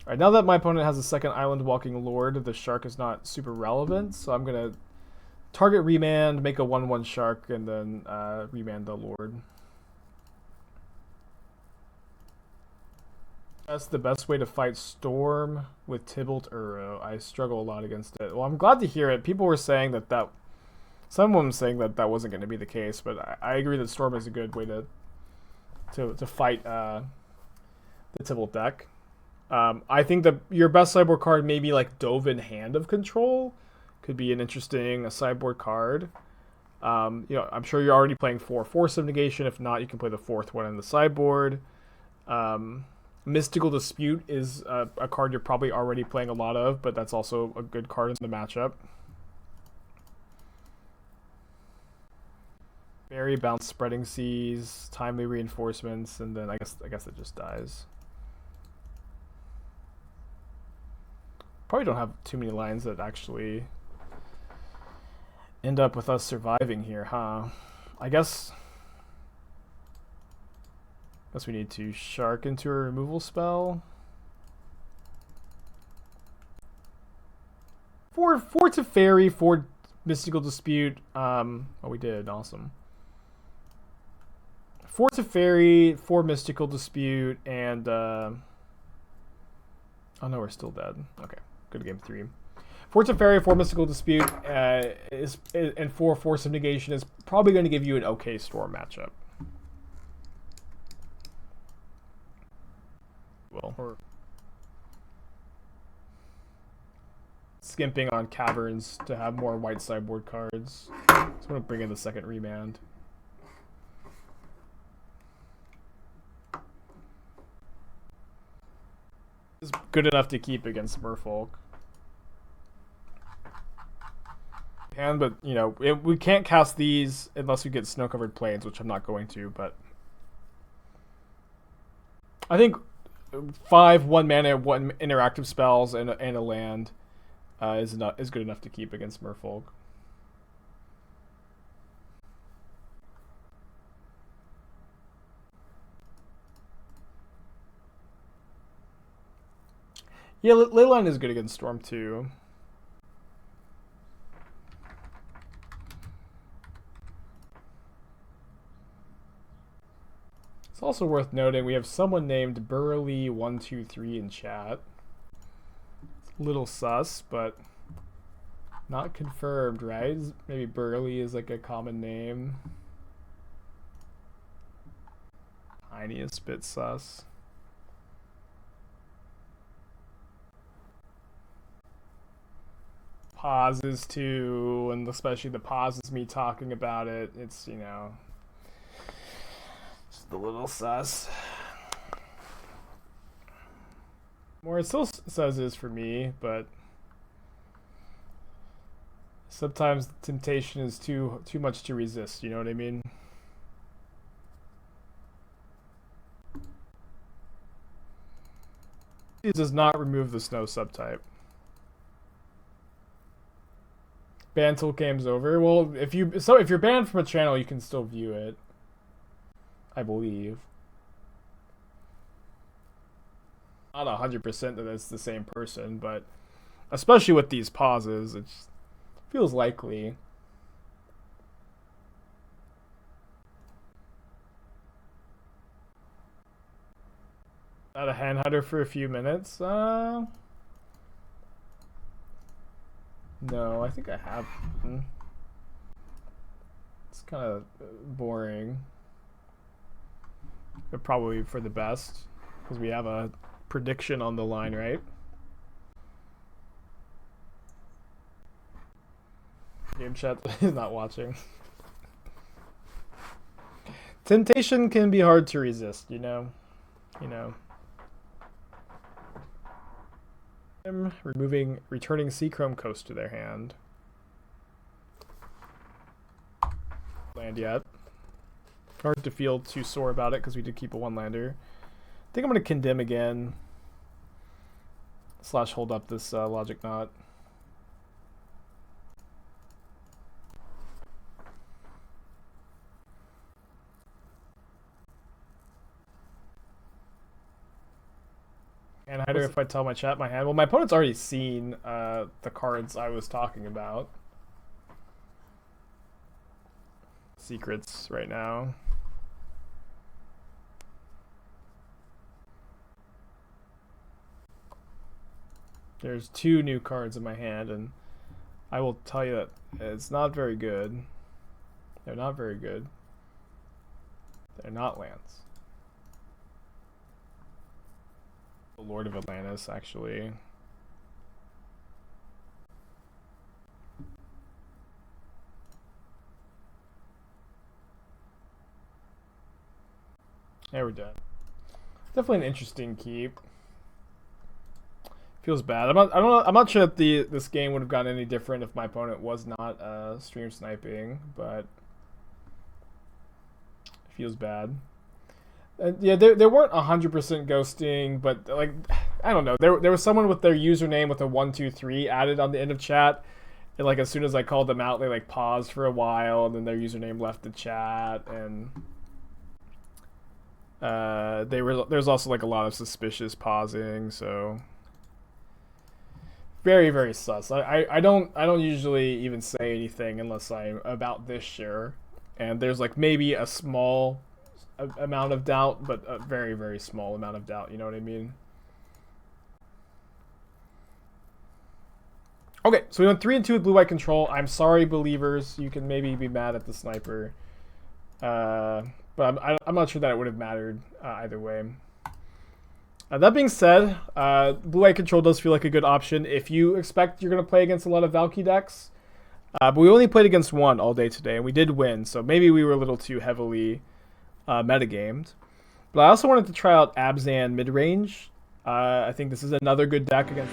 Alright, now that my opponent has a second Island Walking Lord, the Shark is not super relevant, so I'm gonna target Remand, make a 1/1 Shark, and then Remand the Lord. That's the best way to fight Storm with Tibalt Uro. I struggle a lot against it. Well, I'm glad to hear it. People were saying that someone was saying that wasn't going to be the case, but I agree that Storm is a good way to fight the Tibalt deck. I think that your best sideboard card may be like Dovin Hand of Control. Could be an interesting sideboard card. You know, I'm sure you're already playing 4 Force of Negation. If not, you can play the 4th one in the sideboard. Mystical Dispute is a card you're probably already playing a lot of, but that's also a good card in the matchup. Very Bounce Spreading Seas, Timely Reinforcements, and then I guess it just dies. Probably don't have too many lines that actually end up with us surviving here, huh? I guess we need to Shark into a removal spell. 4 Teferi, 4 Mystical Dispute. Oh, we did. Awesome. 4 Teferi, 4 Mystical Dispute, and oh no, we're still dead. Okay, good game 3. 4 Teferi, 4 Mystical Dispute, and 4 Force of Negation is probably going to give you an okay Storm matchup. Or skimping on Caverns to have more white sideboard cards. So I'm going to bring in the second Remand. It's good enough to keep against Merfolk. But, you know, we can't cast these unless we get Snow-Covered Plains, which I'm not going to, but I think 5 1-mana 1 interactive spells and a land is good enough to keep against Merfolk. Yeah, Leyline is good against Storm too. It's also worth noting we have someone named Burley123 in chat. It's a little sus, but not confirmed, right? Maybe Burley is like a common name. Tiniest bit sus. Pauses too, and especially the pauses me talking about it. It's, you know, just a little sus. More it still says is for me, but sometimes the temptation is too much to resist, you know what I mean? It does not remove the snow subtype. Ban till game's over. Well, if you're banned from a channel, you can still view it, I believe. Not 100% that it's the same person, but especially with these pauses, it feels likely. Is that a hand hunter for a few minutes? No, I think I have. It's kind of boring, but probably for the best because we have a prediction on the line, right? Game chat is not watching. Temptation can be hard to resist, you know. I'm returning Seachrome Coast to their hand. Land yet. Hard to feel too sore about it because we did keep a one-lander. I think I'm going to Condemn again. / hold up this Logic Knot. And hider if I tell my chat my hand. Well, my opponent's already seen the cards I was talking about. Secrets right now. There's 2 new cards in my hand, and I will tell you that it's not very good. They're not very good. They're not lands. The Lord of Atlantis, actually. There we're done. Definitely an interesting keep. Feels bad. I'm not sure that this game would have gotten any different if my opponent was not stream sniping, but it feels bad. Yeah, there weren't 100% ghosting, but like I don't know. There was someone with their username with a 123 added on the end of chat, and like as soon as I called them out, they like paused for a while, and then their username left the chat, and there's also like a lot of suspicious pausing, so very, very sus. I don't usually even say anything unless I'm about this sure, and there's like maybe a small amount of doubt, but a very, very small amount of doubt, you know what I mean? Okay, so we went 3-2 with blue-white control. I'm sorry, believers. You can maybe be mad at the sniper. But I'm not sure that it would have mattered either way. That being said, blue-white control does feel like a good option if you expect you're going to play against a lot of Valky decks. But we only played against one all day today, and we did win, so maybe we were a little too heavily metagamed. But I also wanted to try out Abzan mid-range. I think this is another good deck against